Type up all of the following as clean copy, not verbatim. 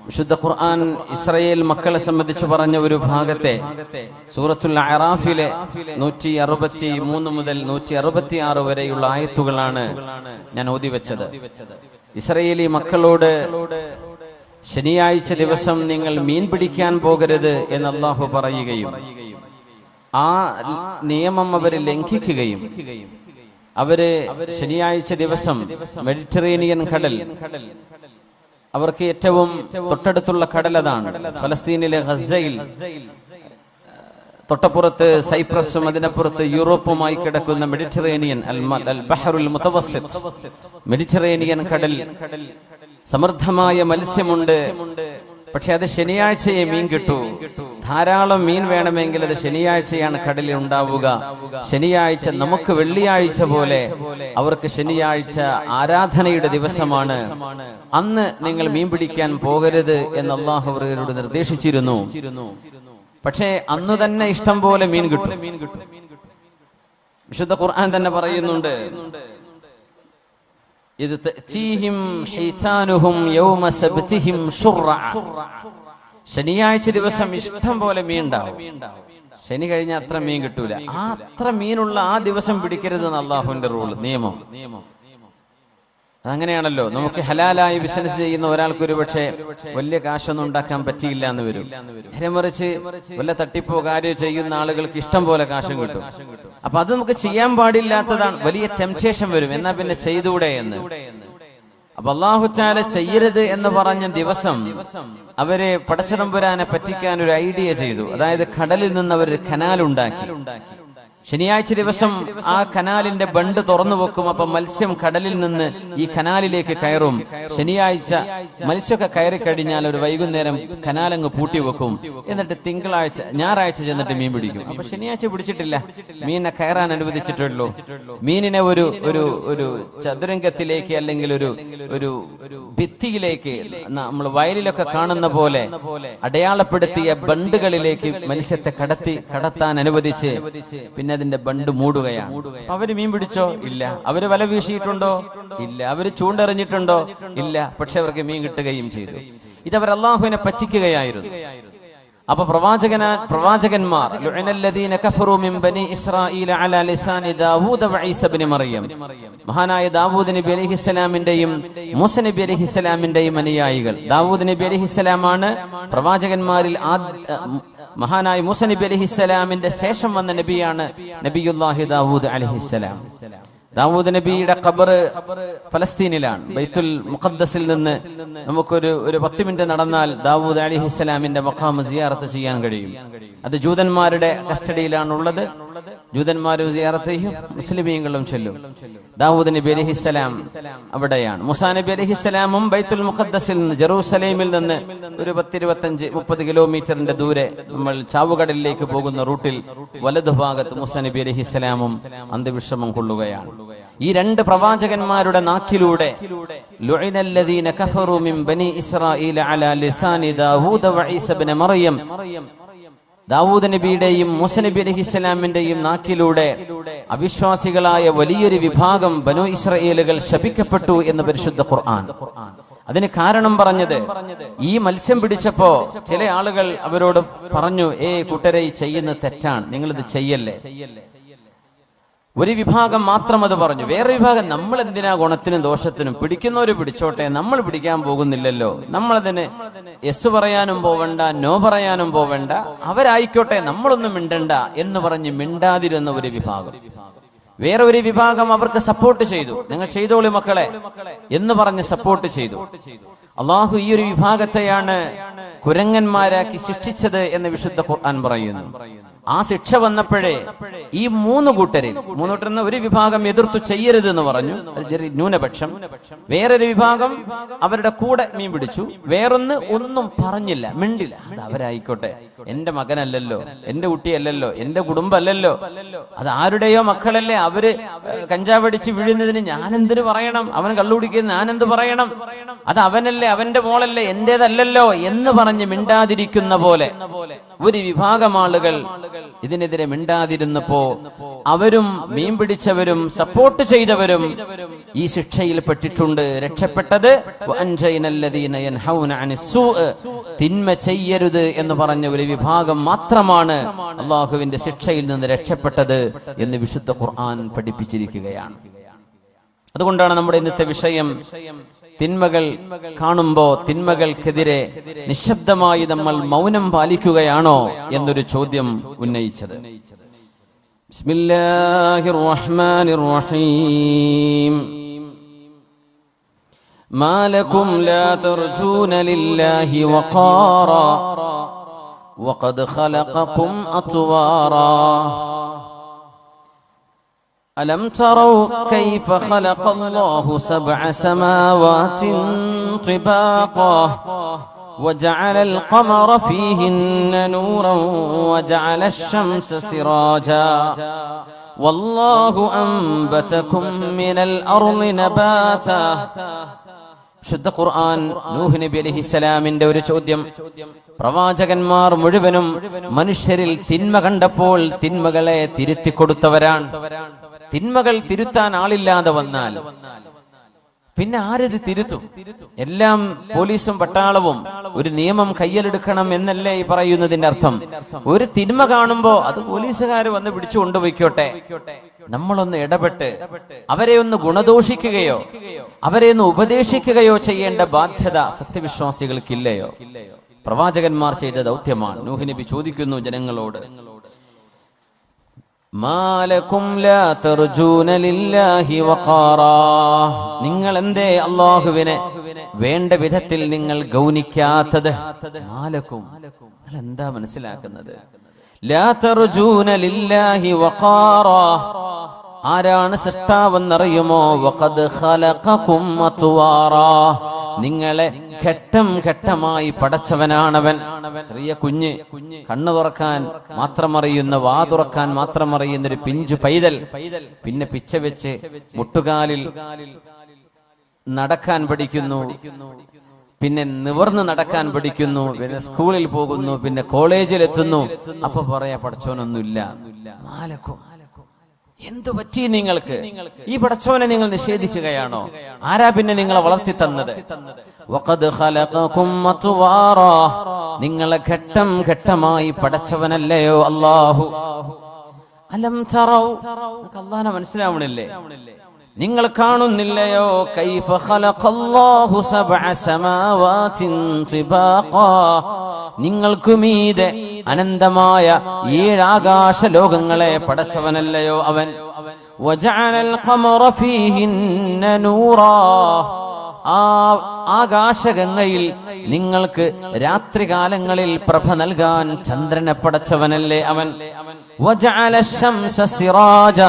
വിശുദ്ധ ഖുർആൻ ഇസ്രായേൽ മക്കളെ സംബന്ധിച്ച് പറഞ്ഞ ഒരു ഭാഗത്തെ സൂറത്തുൽ അറാഫിലെ 163 മുതൽ 166 വരെയുള്ള ആയത്തുകളാണ് ഞാൻ ഓതി വെച്ചത്. ഇസ്രായേലി മക്കളോട് ശനിയാഴ്ച ദിവസം നിങ്ങൾ മീൻ പിടിക്കാൻ പോകരുത് എന്ന് അല്ലാഹു പറയുകയും ആ നിയമം അവർ ലംഘിക്കുകയും അവര് ശനിയാഴ്ച ദിവസം മെഡിറ്ററേനിയൻ കടൽ, അവർക്ക് ഏറ്റവും തൊട്ടടുത്തുള്ള കടൽ അതാണ്. ഫലസ്തീനിലെ ഗസയിൽ തൊട്ടപ്പുറത്ത് സൈപ്രസും അതിനപ്പുറത്ത് യൂറോപ്പുമായി കിടക്കുന്ന മെഡിറ്ററേനിയൻ അൽ ബഹറുൽ മുതവസ്സിത്ത്, മെഡിറ്ററേനിയൻ കടൽ സമൃദ്ധമായ മത്സ്യമുണ്ട്. പക്ഷെ അത് ശനിയാഴ്ചയെ മീൻ കിട്ടൂ. ധാരാളം മീൻ വേണമെങ്കിൽ അത് ശനിയാഴ്ചയാണ് കടലിൽ ഉണ്ടാവുക. ശനിയാഴ്ച നമുക്ക് വെള്ളിയാഴ്ച പോലെ അവർക്ക് ശനിയാഴ്ച ആരാധനയുടെ ദിവസമാണ്. അന്ന് നിങ്ങൾ മീൻ പിടിക്കാൻ പോകരുത് എന്ന് അല്ലാഹു അവരോട് നിർദ്ദേശിച്ചിരുന്നു. പക്ഷേ അന്ന് തന്നെ ഇഷ്ടം പോലെ മീൻ കിട്ടും. വിശുദ്ധ ഖുർആൻ തന്നെ പറയുന്നുണ്ട്, ഇത് തഅതീഹിം ഹീതാനുഹും യൗമ സബ്തിഹിം ശുർഅ. ശനിയാഴ്ച ദിവസം ഇഷ്ടം പോലെ മീൻ ഉണ്ടാവും. ശനി കഴിഞ്ഞാൽ അത്ര മീൻ കിട്ടൂല. ആ അത്ര മീനുള്ള ആ ദിവസം പിടിക്കരുതെന്ന് അല്ലാഹുവിന്റെ റൂൾ, നിയമം. അങ്ങനെയാണല്ലോ. നമുക്ക് ഹലാലായി ബിസിനസ് ചെയ്യുന്ന ഒരാൾക്ക് ഒരു പക്ഷേ വലിയ കാശൊന്നും ഉണ്ടാക്കാൻ പറ്റിയില്ല എന്ന് വരും. നേരെമറിച്ച് വല്ല തട്ടിപ്പോ കാര്യമോ ചെയ്യുന്ന ആളുകൾക്ക് ഇഷ്ടം പോലെ കാശും കിട്ടും. അപ്പൊ അത് നമുക്ക് ചെയ്യാൻ പാടില്ലാത്തതാണ്. വലിയ ടെംപ്റ്റേഷൻ വരും, എന്നാ പിന്നെ ചെയ്തൂടെ എന്ന്. അപ്പൊ അല്ലാഹു തആല ചെയ്യരുത് എന്ന് പറഞ്ഞ ദിവസം അവരെ പടച്ചതമ്പുരാനെ പറ്റിക്കാൻ ഒരു ഐഡിയ ചെയ്തു. അതായത് കടലിൽ നിന്ന് അവർ കനാൽ ഉണ്ടാക്കി. ശനിയാഴ്ച ദിവസം ആ കനാലിന്റെ ബണ്ട് തുറന്നു വെക്കും. അപ്പൊ മത്സ്യം കടലിൽ നിന്ന് ഈ കനാലിലേക്ക് കയറും. ശനിയാഴ്ച മത്സ്യമൊക്കെ കയറി കഴിഞ്ഞാൽ ഒരു വൈകുന്നേരം കനാലങ്ങ് പൂട്ടി വെക്കും. എന്നിട്ട് ഞായറാഴ്ച ചെന്നിട്ട് മീൻ പിടിക്കും. അപ്പൊ ശനിയാഴ്ച പിടിച്ചിട്ടില്ല, മീനിനെ കയറാൻ അനുവദിച്ചിട്ടുള്ളൂ. മീനിനെ ഒരു ഒരു ഒരു ചതുരംഗത്തിലേക്ക് അല്ലെങ്കിൽ ഒരു ഭിത്തിയിലേക്ക്, നമ്മൾ വയലിലൊക്കെ കാണുന്ന പോലെ അടയാളപ്പെടുത്തിയ ബണ്ടുകളിലേക്ക് മത്സ്യത്തെ കടത്താൻ അനുവദിച്ച് പിന്നെ അതിന്റെ ബണ്ട് മൂടുകയാണ്. അവര് മീൻ പിടിച്ചോ? ഇല്ല. അവര് വല വീശിയിട്ടുണ്ടോ? ഇല്ല. അവര് ചൂണ്ടെറിഞ്ഞിട്ടുണ്ടോ? ഇല്ല. പക്ഷെ അവർക്ക് മീൻ കിട്ടുകയും ചെയ്തു. ഇതവർ അല്ലാഹുവിനെ പറ്റിക്കുകയായിരുന്നു. അപ്പൊ പ്രവാചകന്മാർ മഹാനായ ദാവൂദ് നബി അലൈഹിസ്സലാമിന്റെയും മൂസ നബി അലൈഹിസ്സലാമിന്റെയും അനുയായികൾ. ദാവൂദ് നബി അലൈഹിസ്സലാമാണ് പ്രവാചകന്മാരിൽ മഹാനായ മൂസ നബി അലൈഹിസ്സലാമിന്റെ ശേഷം വന്ന നബിയാണ് നബിയുല്ലാഹി ദാവൂദ് അലൈഹിസ്സലാം. ദാവൂദ് നബിയുടെ ഖബർ ഫലസ്തീനിലാണ്. ബൈത്തുൽ മുഖദ്ദസിൽ നിന്ന് നമുക്കൊരു 10 മിനിറ്റ് നടന്നാൽ ദാവൂദ് അലൈഹിസ്സലാമിന്റെ മഖാം സിയാറത്ത് ചെയ്യാൻ കഴിയും. അത് ജൂതന്മാരുടെ കസ്റ്റഡിയിലാണുള്ളത്. ജൂതന്മാരും സിയാറത്ത് ചെയ്യും, മുസ്ലിമീങ്ങളും ചൊല്ലും. ദാവൂദ് നബി അലൈഹിസ്സലാം അവിടെയാണ്. മൂസാ നബി അലൈഹിസ്സലാമും ബൈത്തുൽ മുഖദ്ദസിൽ നിന്ന്, ജെറൂസലേമിൽ നിന്ന് ഒരു 10-25-30 കിലോമീറ്ററിന്റെ ദൂരെ നമ്മൾ ചാവുകടലിലേക്ക് പോകുന്ന റൂട്ടിൽ വലതുഭാഗത്ത് മൂസാ നബി അലൈഹിസ്സലാമും അന്ത്യവിശ്രമം കൊള്ളുകയാണ്. ഈ രണ്ട് പ്രവാചകന്മാരുടെ നാക്കിലൂടെ ലുഇനല്ലദീന കഫറു മിൻ ബനി ഇസ്രായീല അലാ ലിസാനി ദാവൂദ വ ഈസ ഇബ്നു മറിയം, ദാവൂദ് നബിയുടെയും മൂസ നബി അലൈഹിസ്സലാമിന്റെയും നാക്കിലൂടെ അവിശ്വാസികളായ വലിയൊരു വിഭാഗം ബനു ഇസ്രായേലുകൾ ശപിക്കപ്പെട്ടു എന്ന് പരിശുദ്ധ ഖുർആൻ. അതിന് കാരണം പറഞ്ഞത്, ഈ മത്സ്യം പിടിച്ചപ്പോ ചില ആളുകൾ അവരോട് പറഞ്ഞു, കൂട്ടരെ ചെയ്യുന്നത് തെറ്റാണ്, നിങ്ങളിത് ചെയ്യല്ലേ. ഒരു വിഭാഗം മാത്രം അത് പറഞ്ഞു. വേറെ വിഭാഗം, നമ്മൾ എന്തിനാ ഗുണത്തിനും ദോഷത്തിനും, പിടിക്കുന്നവര് പിടിച്ചോട്ടെ, നമ്മൾ പിടിക്കാൻ പോകുന്നില്ലല്ലോ, നമ്മളതിന് യെസ് പറയാനും പോവണ്ട, നോ പറയാനും പോവണ്ട, അവരായിക്കോട്ടെ, നമ്മളൊന്നും മിണ്ടണ്ട എന്ന് പറഞ്ഞ് മിണ്ടാതിരുന്ന ഒരു വിഭാഗം. വേറെ ഒരു വിഭാഗം അവർക്ക് സപ്പോർട്ട് ചെയ്തു. നിങ്ങൾ ചെയ്തോളി മക്കളെ എന്ന് പറഞ്ഞ് സപ്പോർട്ട് ചെയ്തു. അള്ളാഹു ഈ ഒരു വിഭാഗത്തെയാണ് കുരങ്ങന്മാരാക്കി ശിക്ഷിച്ചത് എന്ന് വിശുദ്ധ ഖുർആൻ പറയുന്നു. ആ ശിക്ഷ വന്നപ്പോഴേ ഈ മൂന്ന് കൂട്ടരിൽ ഒരു വിഭാഗം എതിർത്തു ചെയ്യരുത് എന്ന് പറഞ്ഞു, ന്യൂനപക്ഷം. വേറൊരു വിഭാഗം അവരുടെ കൂടെ മീൻ പിടിച്ചു. വേറൊന്ന് ഒന്നും പറഞ്ഞില്ല, മിണ്ടില്ല. അത് അവരായിക്കോട്ടെ, എന്റെ മകനല്ലല്ലോ, എന്റെ കുട്ടിയല്ലല്ലോ, എന്റെ കുടുംബമല്ലല്ലോ, അത് ആരുടെയോ മക്കളല്ലേ, അവര് കഞ്ചാവടിച്ച് വീഴുന്നതിന് ഞാനെന്തിനു പറയണം, അവൻ കള്ളുകുടിക്കുന്നത് ഞാനെന്ത് പറയണം, അത് അവനല്ലേ, അവന്റെ മോളല്ലേ, എന്റേതല്ലല്ലോ എന്ന് പറഞ്ഞ് മിണ്ടാതിരിക്കുന്ന പോലെ ഒരു വിഭാഗം ആളുകൾ ഇതിനെതിരെ മിണ്ടാതിരുന്നപ്പോ അവരും മീൻ പിടിച്ചവരും സപ്പോർട്ട് ചെയ്തവരും ഈ ശിക്ഷയിൽ പെട്ടിട്ടുണ്ട്. രക്ഷപ്പെട്ടത് തിന്മ ചെയ്യരുത് എന്ന് പറഞ്ഞ ഒരു വിഭാഗം മാത്രമാണ് അള്ളാഹുവിന്റെ ശിക്ഷയിൽ നിന്ന് രക്ഷപ്പെട്ടത് എന്ന് വിശുദ്ധ ഖുർആൻ പഠിപ്പിച്ചിരിക്കുകയാണ്. അതുകൊണ്ടാണ് നമ്മുടെ ഇന്നത്തെ വിഷയം തിന്മകൾ കാണുമ്പോ തിന്മകൾക്കെതിരെ നിശബ്ദമായി നമ്മൾ മൗനം പാലിക്കുകയാണോ എന്നൊരു ചോദ്യം ഉന്നയിച്ചത്. ബിസ്മില്ലാഹിർ റഹ്മാനിർ റഹീം. മാ ലകും ലാ തർജൂന ലില്ലാഹി വഖാറാ വഖദ് ഖലഖകും അത്വാറാ ألم تروا كيف خلق الله 7 سماوات طباقا وجعل القمر فيهن نورا وجعل الشمس سراجا والله أنبتكم من الأرض نباتا. ശുദ്ധ ഖുർആൻ നൂഹ് നബി അലൈഹിസ്സലാമിന്റെ ഒരു ചോദ്യം. പ്രവാചകന്മാർ മുഴുവനും മനുഷ്യരിൽ തിന്മ കണ്ടപ്പോൾ തിന്മകളെ തിരുത്തി കൊടുത്തവരാണ്. തിന്മകൾ തിരുത്താൻ ആളില്ലാതെ വന്നാൽ പിന്നെ ആരത് തിരുത്തും? എല്ലാം പോലീസും പട്ടാളവും ഒരു നിയമം കയ്യിലെടുക്കണം എന്നല്ലേ ഈ പറയുന്നതിന്റെ അർത്ഥം? ഒരു തിന്മ കാണുമ്പോ അത് പോലീസുകാർ വന്ന് പിടിച്ചു കൊണ്ടുപോയിക്കോട്ടെ, നമ്മളൊന്ന് ഇടപെട്ട് അവരെ ഒന്ന് ഗുണദോഷിക്കുകയോ അവരെ ഒന്ന് ഉപദേശിക്കുകയോ ചെയ്യേണ്ട ബാധ്യത സത്യവിശ്വാസികൾക്കില്ലയോ? പ്രവാചകന്മാർ ചെയ്ത ദൗത്യമാണ്. നൂഹ് നബി ചോദിക്കുന്നു ജനങ്ങളോട്, മാലകും ലാ തർജൂന ലില്ലാഹി വഖാറാ, നിങ്ങൾ എന്തേ അല്ലാഹുവിനെ വേണ്ട വിധത്തിൽ നിങ്ങൾ ഗൗനിക്കാത്തത്? മാലകും, നിങ്ങൾ എന്താ മനസ്സിലാക്കുന്നത്? ലാ തർജൂന ലില്ലാഹി വഖാറാ, ആരാണ് സൃഷ്ടാവെന്നറിയുമോ? വഖദ് ഖലഖകും അത്വാറാ, നിങ്ങളെ ഘട്ടം ഘട്ടമായി പടച്ചവനാണവൻ. ചെറിയ കുഞ്ഞ് കണ്ണു തുറക്കാൻ മാത്രമറിയുന്ന, വാ തുറക്കാൻ മാത്രമറിയുന്ന ഒരു പിഞ്ചു പൈതൽ പിന്നെ പിച്ച വെച്ച് മുട്ടുകാലിൽ നടക്കാൻ പഠിക്കുന്നു, പിന്നെ നിവർന്ന് നടക്കാൻ പഠിക്കുന്നു, പിന്നെ സ്കൂളിൽ പോകുന്നു, പിന്നെ കോളേജിൽ എത്തുന്നു. അപ്പൊ പറയാ പടച്ചവനൊന്നുമില്ല. എന്തു പറ്റി നിങ്ങൾക്ക്? ഈ പടച്ചവനെ നിങ്ങൾ നിഷേധിക്കുകയാണോ? ആരാ പിന്നെ നിങ്ങളെ വളർത്തി തന്നത്? വഖദ് ഖലഖകും അത്വാറാ, നിങ്ങളെ ഘട്ടം ഘട്ടമായി പടച്ചവനല്ലയോ അല്ലാഹു? അലം തറൗ, അല്ലാഹുവിനെ മനസ്സിലാവണില്ലേ? നിങ്ങൾ കാണുന്നില്ലയോ? കൈഫ ഖലഖല്ലാഹു 7 സമാവാതിൻ തിബാഖാ, നിങ്ങൾക്ക് മീതെ അനന്തമായ 7 ആകാശ ലോകങ്ങളെ പടച്ചവനല്ലയോ അവൻ? വജഅലൽ ഖമറ ഫീഹിന്ന നൂറാ, ആ ആകാശഗംഗയിൽ നിങ്ങൾക്ക് രാത്രികാലങ്ങളിൽ പ്രഭ നൽകാൻ ചന്ദ്രനെ പടച്ചവനല്ലേ അവൻ? വജഅല ശംസ സിറാജ,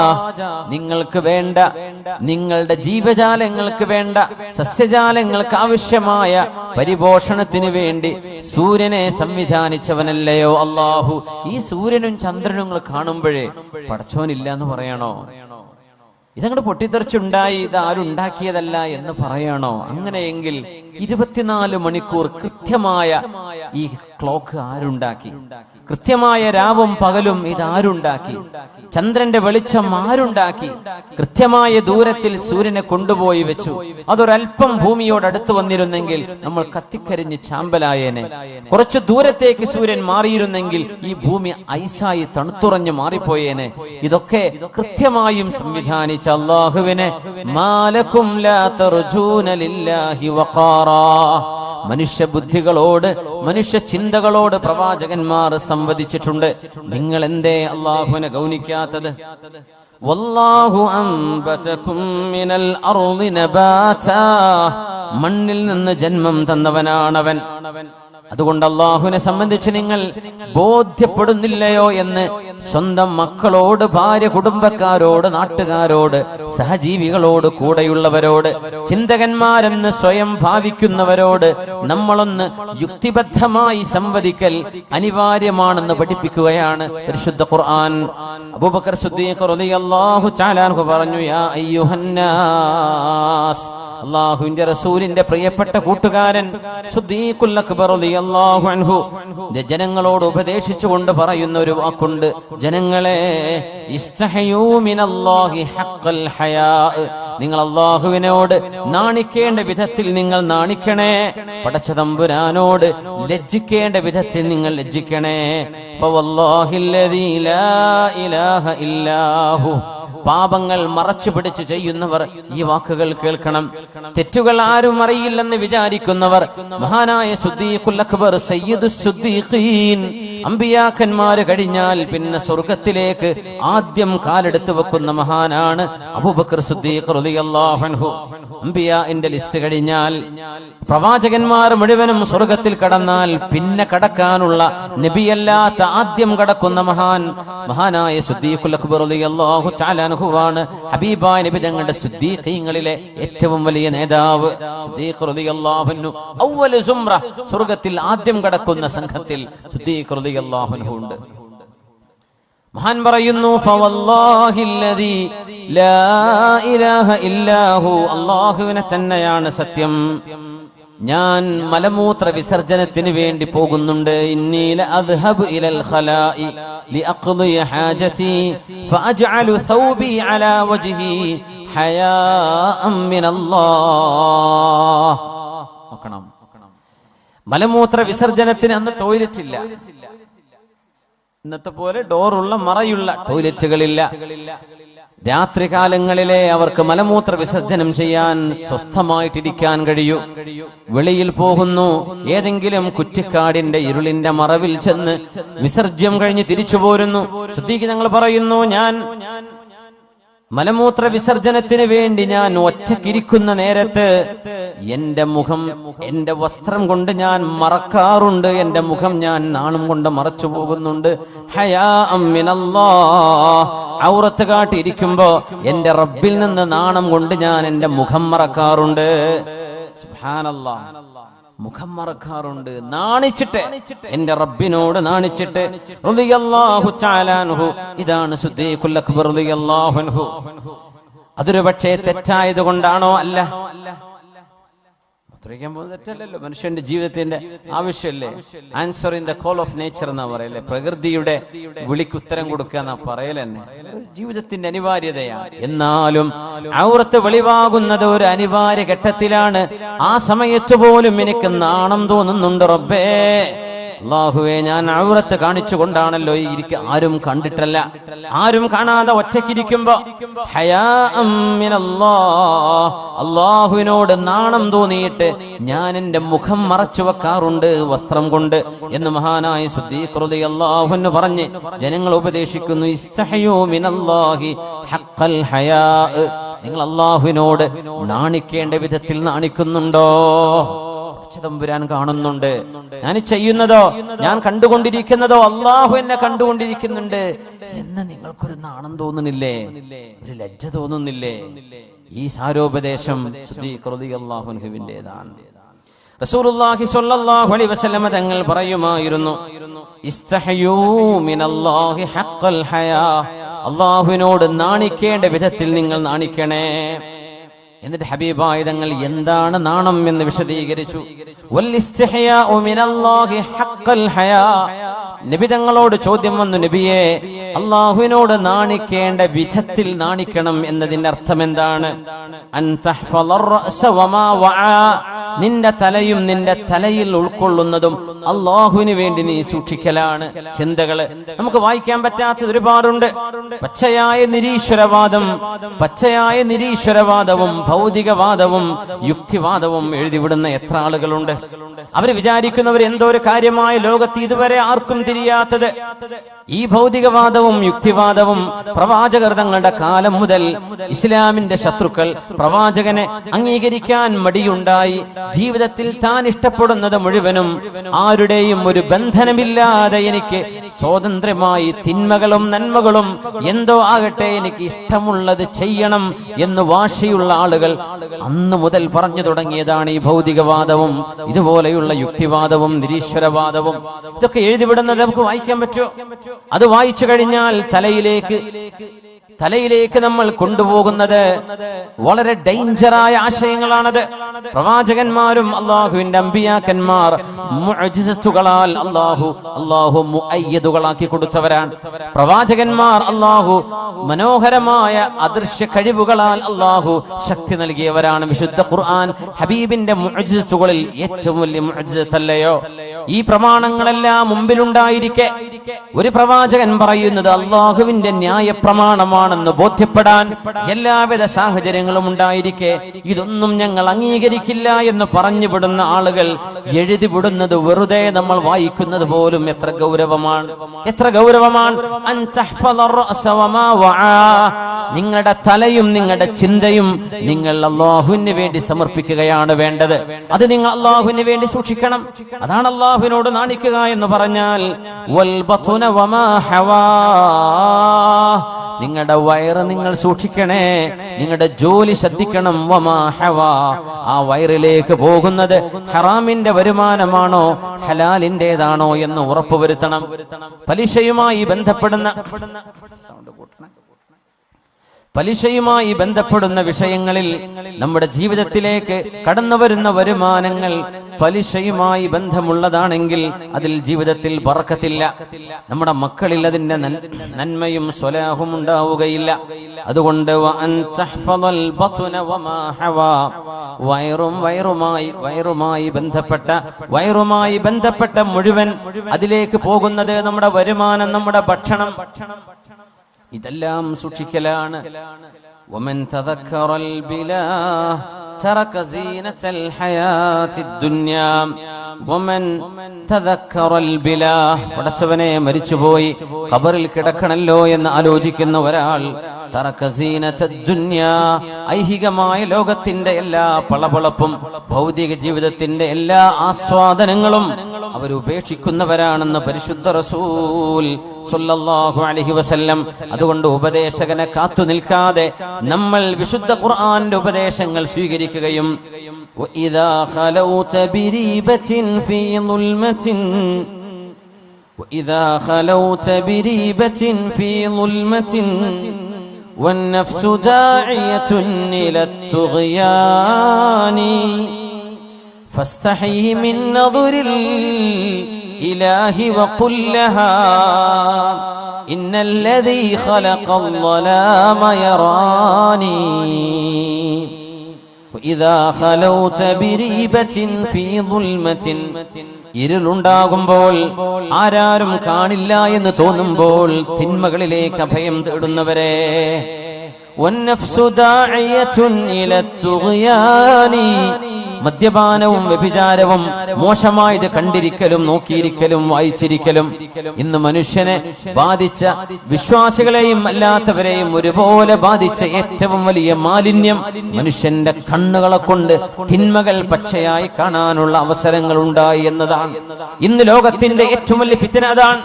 നിങ്ങൾക്ക് വേണ്ട, നിങ്ങളുടെ ജീവജാലങ്ങൾക്ക് വേണ്ട, സസ്യജാലങ്ങൾക്ക് ആവശ്യമായ പരിപോഷണത്തിന് വേണ്ടി സൂര്യനെ സംവിധാനിച്ചവനല്ലയോ അല്ലാഹു? ഈ സൂര്യനും ചന്ദ്രനും നിങ്ങൾ കാണുമ്പോഴേ പടച്ചവനില്ല എന്ന് പറയണോ? ഇതങ്ങോട്ട് പൊട്ടിത്തെറിച്ചുണ്ടായി, ഇത് ആരുണ്ടാക്കിയതല്ല എന്ന് പറയണോ? അങ്ങനെയെങ്കിൽ 24 മണിക്കൂർ കൃത്യമായ ഈ ക്ലോക്ക് ആരുണ്ടാക്കി? കൃത്യമായ രാവും പകലും ഇതാരുണ്ടാക്കി? ചന്ദ്രന്റെ വെളിച്ചം ആരുണ്ടാക്കി? കൃത്യമായ ദൂരത്തിൽ സൂര്യനെ കൊണ്ടുപോയി വെച്ചു. അതൊരൽപ്പം ഭൂമിയോട് അടുത്ത് വന്നിരുന്നെങ്കിൽ നമ്മൾ കത്തിക്കരിഞ്ഞ് ചാമ്പലായേനെ. കുറച്ച് ദൂരത്തേക്ക് സൂര്യൻ മാറിയിരുന്നെങ്കിൽ ഈ ഭൂമി ഐസായി തണുത്തുറഞ്ഞു മാറിപ്പോയേനെ. ഇതൊക്കെ കൃത്യമായും സംവിധാനിച്ച അല്ലാഹുവിനെ മാലകും ലാ തർജൂന ലില്ലാഹി വഖാറാ, മനുഷ്യ ബുദ്ധികളോട്, മനുഷ്യ ചിന്തകളോട് പ്രവാചകന്മാർ സംവദിച്ചിട്ടുണ്ട്. നിങ്ങൾ എന്തേ അല്ലാഹുവിനെ ഗൗനിക്കാത്തത്? വല്ലാഹു അൻബതകും മിനൽ അർളി നബാതാ, മണ്ണിൽ നിന്ന് ജന്മം തന്നവനാണവൻ. അതുകൊണ്ട് അല്ലാഹുവിനെ സംബന്ധിച്ച് നിങ്ങൾ ബോധ്യപ്പെടുന്നില്ലയോ എന്ന് സ്വന്തം മക്കളോട്, ഭാര്യ, കുടുംബക്കാരോട്, നാട്ടുകാരോട്, സഹജീവികളോട്, കൂടെയുള്ളവരോട്, ചിന്തകന്മാരെന്ന് സ്വയം ഭാവിക്കുന്നവരോട് നമ്മളൊന്ന് യുക്തിബദ്ധമായി സംവദിക്കൽ അനിവാര്യമാണെന്ന് പഠിപ്പിക്കുകയാണ് പരിശുദ്ധ ഖുർആൻ. അബൂബക്കർ സിദ്ദീഖ് റളിയല്ലാഹു തആല അൻഹു പറഞ്ഞു, യാ അയ്യുഹന്നാസ്, അല്ലാഹുവിന്റെ റസൂലിന്റെ പ്രിയപ്പെട്ട കൂട്ടുകാരൻ സിദ്ദീഖുൽ അക്ബർ റളിയല്ലാഹു അൻഹു ജനങ്ങളോട് ഉപദേശിച്ചുകൊണ്ട് പറയുന്ന ഒരു വാക്കുണ്ട്, ജനങ്ങളെ, ഇസ്തഹയൂ മിനല്ലാഹി ഹഖൽ ഹയാ, നിങ്ങൾ അല്ലാഹുവിനോട് നാണിക്കേണ്ട വിധത്തിൽ നിങ്ങൾ നാണിക്കണേ. പടച്ചതമ്പുരാനോട് ലജ്ജിക്കേണ്ട വിധത്തിൽ നിങ്ങൾ ലജ്ജിക്കണേ. ഫവല്ലാഹില്ലദീ ലാ ഇലാഹ ഇല്ലാഹു. പാപങ്ങൾ മറച്ചു പിടിച്ച് ചെയ്യുന്നവർ ഈ വാക്കുകൾ കേൾക്കണം. തെറ്റുകൾ ആരും അറിയില്ലെന്ന് വിചാരിക്കുന്നവർ മഹാനായ സിദ്ദീഖുൽ അക്ബർ സയ്യിദുസ് സിദ്ദീഖീൻ, അമ്പിയാക്കന്മാര് കഴിഞ്ഞാൽ പിന്നെ സ്വർഗത്തിലേക്ക് ആദ്യം കാലെടുത്തു വെക്കുന്ന മഹാനാണ് അബൂബക്കർ സിദ്ദീഖ് റളിയല്ലാഹു അൻഹു. അമ്പിയാഇന്റെ ലിസ്റ്റ് കഴിഞ്ഞാൽ പ്രവാചകന്മാർ മുഴുവനും സ്വർഗത്തിൽ കടന്നാൽ പിന്നെ കടക്കാനുള്ള നബിയല്ലാത്ത ആദ്യം കടക്കുന്ന മഹാനായ സിദ്ദീഖുൽ അക്ബർ റളിയല്ലാഹു തആല അൻഹുവാണ്. ഹബീബായ നബി തങ്ങളുടെ സിദ്ദീഖീങ്ങളിലെ ഏറ്റവും വലിയ നേതാവ് സിദ്ദീഖ് റളിയല്ലാഹു അൻഹു. അവ്വൽ സുംറ, സ്വർഗത്തിൽ ആദ്യം കടക്കുന്ന സംഘത്തിൽ സിദ്ദീഖ് റളിയല്ലാഹു അൻഹു ഉണ്ട്. മഹാൻ പറയുന്നു, ഫവല്ലാഹില്ലദീ ലാ ഇലാഹ ഇല്ലാഹു. അല്ലാഹുവിനെ തന്നെയാണ് സത്യം. ഞാൻ മലമൂത്ര വിസർജനത്തിന് വേണ്ടി പോകുന്നുണ്ട്. ഇന്നി ലഅദ്ഹബു ഇലൽ ഖലാഇ ലിഅഖ്ളി ഹാജതി ഫഅജ്അലു സൗബി അലാ വജ്ഹി ഹയാഅൻ മിനല്ലാഹ്. നോക്കണം, മലമൂത്ര വിസർജനത്തിന് അന്ന് ടോയ്ലറ്റ് ഇല്ല. ഇന്നത്തെ പോലെ ഡോറുള്ള മറയുള്ള ടോയ്ലറ്റുകളില്ല. രാത്രി കാലങ്ങളിലെ അവർക്ക് മലമൂത്ര വിസർജനം ചെയ്യാൻ സ്വസ്ഥമായിട്ടിരിക്കാൻ കഴിയൂ. വെളിയിൽ പോകുന്നു, ഏതെങ്കിലും കുറ്റിക്കാടിന്റെ ഇരുളിന്റെ മറവിൽ ചെന്ന് വിസർജ്യം കഴിഞ്ഞ് തിരിച്ചു പോരുന്നു. സിദ്ദീഖ് ഞങ്ങൾ പറയുന്നു, ഞാൻ മലമൂത്ര വിസർജനത്തിന് വേണ്ടി ഞാൻ ഒറ്റക്കിരിക്കുന്ന നേരത്ത് എന്റെ മുഖം എന്റെ വസ്ത്രം കൊണ്ട് ഞാൻ മറക്കാറുണ്ട്. എന്റെ മുഖം ഞാൻ നാണം കൊണ്ട് മറച്ചു പോകുന്നുണ്ട്. ഹയാഅൻ മിനല്ലാഹ്. ഔറത്ത് കാട്ടിയിരിക്കുമ്പോ എന്റെ റബ്ബിൽ നിന്ന് നാണം കൊണ്ട് ഞാൻ എന്റെ മുഖം മറക്കാറുണ്ട്. സുബ്ഹാനല്ലാഹ്, മുഖം മറക്കാറുണ്ട്, നാണിച്ചിട്ട്, എന്റെ റബ്ബിനോട് നാണിച്ചിട്ട്. റളിയല്ലാഹു തആല അൻഹു. ഇതാണ് സിദ്ദീഖുൽ അക്ബർ റളിയല്ലാഹു അൻഹു. അതൊരു പക്ഷേ തെറ്റായത് കൊണ്ടാണോ? അല്ല, മൂത്രിക്കാൻ പോകുന്നത് തെറ്റല്ലല്ലോ. മനുഷ്യന്റെ ജീവിതത്തിന്റെ ആവശ്യമല്ലേ. Answer in the call of nature എന്നാ പറയല്ലേ. പ്രകൃതിയുടെ വിളിക്ക് ഉത്തരം കൊടുക്കുക എന്നാ പറയലെന്നെ. ജീവിതത്തിന്റെ അനിവാര്യതയാണ്. എന്നാലും ഔറത്ത് വെളിവാകുന്നത് ഒരു അനിവാര്യ ഘട്ടത്തിലാണ്. ആ സമയത്ത് പോലും എനിക്ക് നാണം തോന്നുന്നുണ്ട്. റബ്ബേ, അല്ലാഹുവേ, ഞാൻ ഔറത്ത് കാണിച്ചുകൊണ്ടാണല്ലോ ആരും കണ്ടിട്ടല്ല, ആരും കാണാതെ ഒറ്റയ്ക്കിരിക്കുമ്പോ ഹയാഅൻ മിനല്ലാഹ്, അല്ലാഹുവിനോട് നാണം തോന്നിയിട്ട് ഞാൻ എന്റെ മുഖം മറച്ചു വെക്കാറുണ്ട് വസ്ത്രം കൊണ്ട് എന്ന് മഹാനായ സിദ്ദീഖ് റളിയല്ലാഹു അൻഹു പറഞ്ഞ് ജനങ്ങൾ ഉപദേശിക്കുന്നു. ഇസ്തഹയൂ മിനല്ലാഹി ഹഖൽ ഹയാ. നിങ്ങൾ അല്ലാഹുവിനോട് നാണിക്കേണ്ട വിധത്തിൽ നാണിക്കുന്നുണ്ടോ? തമ്പുരാൻ കാണുന്നുണ്ട്. ഞാൻ ചെയ്യുന്നതോ, ഞാൻ കണ്ടുകൊണ്ടിരിക്കുന്നതോ അല്ലാഹു എന്നെ കണ്ടുകൊണ്ടിരിക്കുന്നുണ്ട് എന്ന് നിങ്ങൾക്കൊരു നാണം തോന്നുന്നില്ലേ? ഒരു ലജ്ജ തോന്നുന്നില്ലേ? ഈ സാരോപദേശം സിദ്ദീഖ് റളിയല്ലാഹു അൻഹുവിന്റേതാണ്. റസൂലുള്ളാഹി സ്വല്ലല്ലാഹു അലൈഹി വസല്ലം തങ്ങൾ പറയുമായിരുന്നു, ഇസ്തഹയൂ മിനല്ലാഹി ഹഖൽ ഹയാ. അല്ലാഹുവിനോട് നാണിക്കേണ്ട വിധത്തിൽ നിങ്ങൾ നാണിക്കണേ. എന്നിട്ട് ഹബീബായ തങ്ങൾ എന്താണ് നാണം എന്ന് വിശദീകരിച്ചു. വൽ ഇസ്തിഹയാഉ മിനല്ലാഹി ഹഖൽ ഹയാ. നബി തങ്ങളോട് ചോദ്യം വന്നു, നബിയെ, അല്ലാഹുവിനോട് നാണിക്കേണ്ട വിധത്തിൽ നാണിക്കണം എന്നതിന്റെ അർത്ഥം എന്താണ്? അൻ തഹ്ഫളർ റഅസ വമാ വആ. നിന്റെ തലയും നിന്റെ തലയിൽ ഉൾക്കൊള്ളുന്നതും അല്ലാഹുവിന് വേണ്ടി നീ സൂക്ഷിക്കലാണ്. ചിന്തകള് നമുക്ക് വായിക്കാൻ പറ്റാത്തത് ഒരുപാടുണ്ട്. പച്ചയായ നിരീശ്വരവാദവും ഭൗതികവാദവും യുക്തിവാദവും എഴുതിവിടുന്ന എത്ര ആളുകളുണ്ട്. അവര് വിചാരിക്കുന്നവർ എന്തോ ഒരു കാര്യമായ ലോകത്ത് ഇതുവരെ ആർക്കും തിരിയാത്തത്. ഈ ഭൗതികവാദവും യുക്തിവാദവും പ്രവാചകർ തങ്ങളുടെ കാലം മുതൽ ഇസ്ലാമിന്റെ ശത്രുക്കൾ പ്രവാചകനെ അംഗീകരിക്കാൻ മടിയുണ്ടായി. ജീവിതത്തിൽ താൻ ഇഷ്ടപ്പെടുന്നത് മുഴുവനും ആരുടെയും ഒരു ബന്ധനമില്ലാതെ എനിക്ക് സ്വാതന്ത്ര്യമായി തിന്മകളും നന്മകളും എന്തോ ആകട്ടെ എനിക്ക് ഇഷ്ടമുള്ളത് ചെയ്യണം എന്ന് വാശിയുള്ള ആളുകൾ അന്ന് മുതൽ പറഞ്ഞു തുടങ്ങിയതാണ് ഈ ഭൗതികവാദവും ഇതുപോലെയുള്ള യുക്തിവാദവും നിരീശ്വരവാദവും. ഇതൊക്കെ എഴുതിവിടുന്നത് നമുക്ക് വായിക്കാൻ പറ്റുമോ? അത് വായിച്ചു കഴിഞ്ഞാൽ തലയിലേക്ക് നമ്മൾ കൊണ്ടുപോകുന്നത് വളരെ ഡേഞ്ചറായ ആശയങ്ങളാണത്. പ്രവാചകന്മാരും അള്ളാഹുവിന്റെ അമ്പിയാക്കന്മാർ മുഅ്ജിസത്തുകളാൽ അള്ളാഹു മുഅയ്യദുകളാക്കി കൊടുത്തവരാണ്. പ്രവാചകന്മാർ അള്ളാഹു മനോഹരമായ അദൃശ്യ കഴിവുകളാൽ അള്ളാഹു ശക്തി നൽകിയവരാണ്. വിശുദ്ധ ഖുർആൻ ഹബീബിന്റെ മുഅ്ജിസത്തുകളിൽ ഏറ്റവും വലിയ മുഅ്ജിസത്തല്ലയോ? ഈ പ്രമാണങ്ങളെല്ലാം മുമ്പിലുണ്ടായിരിക്കെ ഒരു പ്രവാചകൻ പറയുന്നത് അള്ളാഹുവിന്റെ ന്യായ പ്രമാണമാണെന്ന് ബോധ്യപ്പെടാൻ എല്ലാവിധ സാഹചര്യങ്ങളും ഉണ്ടായിരിക്കെ ഇതൊന്നും ഞങ്ങൾ അംഗീകരിക്കില്ല എന്ന് പറഞ്ഞു വിടുന്ന ആളുകൾ എഴുതി വിടുന്നത് വെറുതെ നമ്മൾ വായിക്കുന്നത് പോലും എത്ര ഗൗരവമാണ്, എത്ര ഗൗരവമാണ്. നിങ്ങളുടെ തലയും നിങ്ങളുടെ ചിന്തയും നിങ്ങൾ അള്ളാഹുവിന് വേണ്ടി സമർപ്പിക്കുകയാണ് വേണ്ടത്. അത് നിങ്ങൾ അള്ളാഹുവിന് വേണ്ടി സൂക്ഷിക്കണം. അതാണ് അള്ളാഹുവിനോട് നാണിക്കുക എന്ന് പറഞ്ഞാൽ. നിങ്ങളുടെ വയറ് നിങ്ങൾ സൂക്ഷിക്കണേ, നിങ്ങളുടെ ജോലി ശ്രദ്ധിക്കണം. ആ വയറിലേക്ക് പോകുന്നത് ഹറാമിന്റെ വരുമാനമാണോ ഹലാലിന്റേതാണോ എന്ന് ഉറപ്പുവരുത്തണം. പലിശയുമായി ബന്ധപ്പെടുന്ന വിഷയങ്ങളിൽ നമ്മുടെ ജീവിതത്തിലേക്ക് കടന്നു വരുന്ന വരുമാനങ്ങൾ പലിശയുമായി ബന്ധമുള്ളതാണെങ്കിൽ അതിൽ ജീവിതത്തിൽ ബറക്കത്തില്ല. നമ്മുടെ മക്കളിൽ അതിന്റെ നന്മയും സ്വലാഹും ഉണ്ടാവുകയില്ല. അതുകൊണ്ട് വയറുമായി ബന്ധപ്പെട്ട മുഴുവൻ അതിലേക്ക് പോകുന്നത് നമ്മുടെ വരുമാനം, നമ്മുടെ ഭക്ഷണം, ഇതെല്ലാം സൂക്ഷിക്കലാണ്. ومن تذكر البلاه ترك زينة الحياة الدنيا ومن تذكر البلاه പടച്ചവനെ മരിച്ചുപോയി ഖബറിൽ കിടക്കണല്ലോ എന്ന് ആലോചിക്കുന്ന ഒരാൾ തറക സീനത ദുനിയാ, ഐഹികമായ ലോകത്തിന്റെ എല്ലാ പളപളപ്പും ഭൗതിക ജീവിതത്തിന്റെ എല്ലാ ആസ്വാദനങ്ങളും അവരുപേക്ഷിക്കുന്നവരാണെന്ന് പരിശുദ്ധ റസൂൽ സ്വല്ലല്ലാഹു അലൈഹി വസല്ലം. അതുകൊണ്ട് ഉപദേശകനെ കാത്തു നിൽക്കാതെ നമ്മൾ വിശുദ്ധ ഖുർആന്റെ ഉപദേശങ്ങൾ സ്വീകരിക്കുകയും وإذا خلوت بريبة في ظلمة والنفس داعية إلى الطغيان فاستحي من نظر الإله وقل لها إن الذي خلق الظلام يراني وإذا خلوت بريبة في ظلمة ഇരുളുണ്ടാകുമ്പോൾ ആരാരും കാണില്ല എന്ന് തോന്നുമ്പോൾ തിന്മകളിലേക്ക് അഭയം തേടുന്നവരെ വന്നഫ്സു ദാഇയത്തുൻ ഇല തുഗ്യാനി, മദ്യപാനവും വ്യഭിചാരവും മോശമായത് കണ്ടിരിക്കലും നോക്കിയിരിക്കലും വായിച്ചിരിക്കലും ഇന്ന് മനുഷ്യനെ ബാധിച്ച, വിശ്വാസികളെയും അല്ലാത്തവരെയും ഒരുപോലെ ബാധിച്ച ഏറ്റവും വലിയ മാലിന്യം മനുഷ്യന്റെ കണ്ണുകളെ കൊണ്ട് തിന്മകൾ പച്ചയായി കാണാനുള്ള അവസരങ്ങൾ ഉണ്ടായി എന്നതാണ്. ഇന്ന് ലോകത്തിന്റെ ഏറ്റവും വലിയ ഫിത്ന അതാണ്.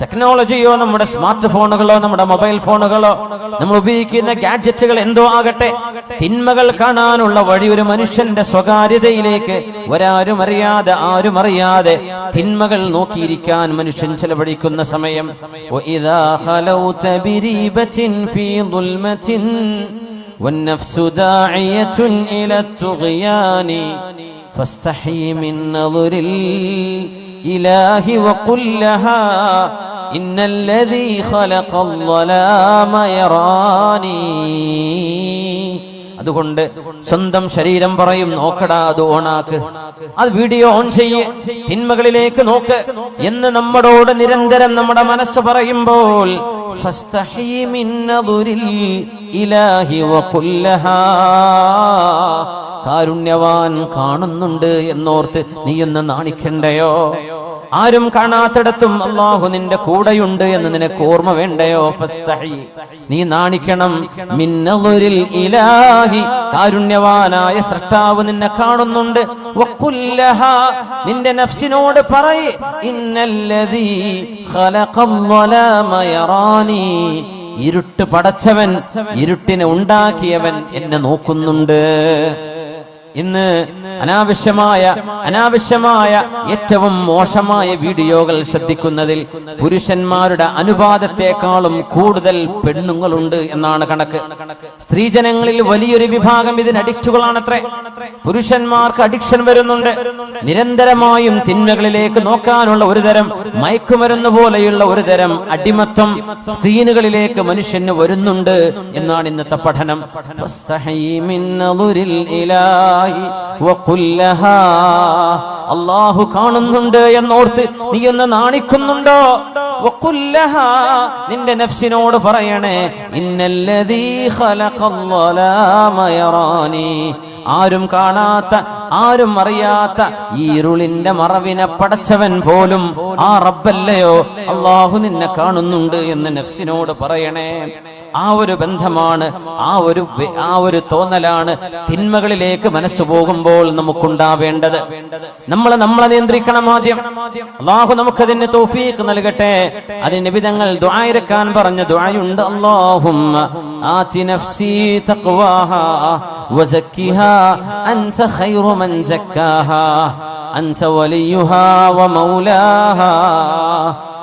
ടെക്നോളജിയോ നമ്മുടെ സ്മാർട്ട് ഫോണുകളോ നമ്മുടെ മൊബൈൽ ഫോണുകളോ നമ്മൾ ഉപയോഗിക്കുന്ന ഗാഡ്ജറ്റുകൾ എന്തോ ആകട്ടെ, തിന്മകൾ കാണാനുള്ള വഴി ഒരു മനുഷ്യന്റെ സ്വകാര്യതയിലേക്ക് ആരും അറിയാതെ തിന്മകൾ നോക്കിയിരിക്കാൻ മനുഷ്യൻ ചെലവഴിക്കുന്ന സമയം. وَإِذَا خَلَوْتَ بِرِيبَةٍ فِي ظُلْمَةٍ وَالنَّفْسُ دَاعِيَةٌ إِلَى الطُّغْيَانِ فَاسْتَحِي مِنْ نَظْرِ الْإِلَهِ وَقُلْ لَهَا إِنَّ الَّذِي خَلَقَ الظَّلَامَ يَرَانِي. അതുകൊണ്ട് സ്വന്തം ശരീരം പറയും, നോക്കടാ, അത് ഓണാക്ക്, അത് വീഡിയോ ഓൺ ചെയ്യ്, തിന്മകളിലേക്ക് നോക്ക് എന്ന് നമ്മളോട് നിരന്തരം നമ്മുടെ മനസ്സ് പറയുമ്പോൾ ഫസ്തഹി മിൻ നദുരിൽ ഇലാഹി വഖുൽ ലഹാ, കാരുണ്യവാൻ കാണുന്നുണ്ട് എന്നോർത്ത് നീയൊന്ന് നാണിക്കണ്ടയോ? ആരും കാണാത്തിടത്തും അല്ലാഹു നിന്റെ കൂടെയുണ്ട് എന്ന് നിനക്ക് ഓർമ്മ വേണ്ടയോ? ഫസ്തഹി, നീ നാണിക്കണം. മിൻ നദുരിൽ ഇലാഹി, കാരുണ്യവാനായ സൃഷ്ടാവ് നിന്നെ കാണുന്നുണ്ട്. വഖുൽ ലഹാ, നിന്റെ നഫ്സിനോട് പറയ്, ഇന്നല്ലദീ ഖലഖൽ ളലാമ യറാനി, ഇരുട്ട് പടച്ചവൻ, ഇരുട്ടിനെ ഉണ്ടാക്കിയവൻ എന്നെ നോക്കുന്നുണ്ട്. ഇന്ന് അനാവശ്യമായ ഏറ്റവും മോശമായ വീഡിയോകൾ ശ്രദ്ധിക്കുന്നതിൽ പുരുഷന്മാരുടെ അനുപാതത്തെക്കാളും കൂടുതൽ പെണ്ണുങ്ങളുണ്ട് എന്നാണ് കണക്ക്. സ്ത്രീജനങ്ങളിൽ വലിയൊരു വിഭാഗം ഇതിന് അഡിക്റ്റുകളാണത്രേ. പുരുഷന്മാർക്ക് അഡിക്ഷൻ വരുന്നുണ്ട്. നിരന്തരമായും തിന്മകളിലേക്ക് നോക്കാനുള്ള ഒരു തരം മയക്കുമരുന്ന് പോലെയുള്ള ഒരു തരം അടിമത്വം സ്ക്രീനുകളിലേക്ക് മനുഷ്യന് വരുന്നുണ്ട് എന്നാണ് ഇന്നത്തെ പഠനം. അല്ലാഹു കാണുന്നുണ്ട് എന്നോർത്ത് നീ ഒന്ന് നാണിക്കുന്നുണ്ടോ? നിന്റെ നഫ്സിനോട് പറയണേ, ഇന്നല്ലദീ ഖലഖൽ-ളലാമ യറാനി. ആരും കാണാത്ത, ആരും അറിയാത്ത ഈ ഇരുളിന്റെ മറവിനെ പടച്ചവൻ പോലും ആ റബ്ബല്ലയോ, അല്ലാഹു നിന്നെ കാണുന്നുണ്ട് എന്ന് നഫ്സിനോട് പറയണേ. ആ ഒരു ബന്ധമാണ്, ആ ഒരു തോന്നലാണ് തിന്മകളിലേക്ക് മനസ്സ് പോകുമ്പോൾ നമുക്കുണ്ടാവേണ്ടത്. നമ്മളെ നിയന്ത്രിക്കണം ആദ്യം. അല്ലാഹു നമുക്കതിന് തൗഫീഖ് നൽകട്ടെ. അതിന് നബിതങ്ങൾ ദുആയിരക്കാൻ പറഞ്ഞ ദുആയുണ്ട്. അല്ലാഹുമ്മ ആതി നഫ്സി തഖ്വാഹാ വസക്കിഹാ അൻത ഖൈറു മൻ സക്കാഹാ അൻത വലിയുഹാ വമൗലാഹാ.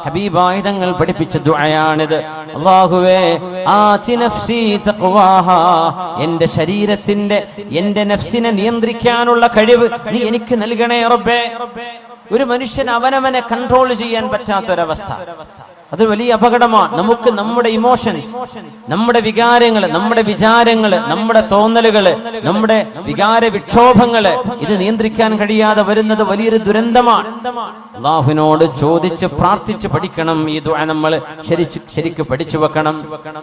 ഹബീബായി തങ്ങൾ പഠിപ്പിച്ച ദുആയാണിത്. അല്ലാഹുവേ ആതി നഫ്സി തഖ്വാഹാ, എന്റെ ശരീരത്തിന്റെ, എന്റെ നഫ്സിനെ നിയന്ത്രിക്കാനുള്ള കഴിവ് നീ എനിക്ക് നൽകണേ റബ്ബേ. ഒരു മനുഷ്യൻ അവനവനെ കൺട്രോൾ ചെയ്യാൻ പറ്റാത്തൊരവസ്ഥ, അത് വലിയ അപകടമാണ്. നമുക്ക് നമ്മുടെ ഇമോഷൻസ്, നമ്മുടെ വികാരങ്ങള്, നമ്മുടെ വിചാരങ്ങള്, നമ്മുടെ തോന്നലുകള്, നമ്മുടെ വികാര വിക്ഷോഭങ്ങള് ഇത് നിയന്ത്രിക്കാൻ കഴിയാതെ വരുന്നത് വലിയൊരു ദുരന്തമാണ്. അല്ലാഹുവിനോട് ചോദിച്ച് പ്രാർത്ഥിച്ച് പഠിക്കണം. ഈ ദുആ നമ്മൾ ശരിക്ക് പഠിച്ചു വെക്കണം.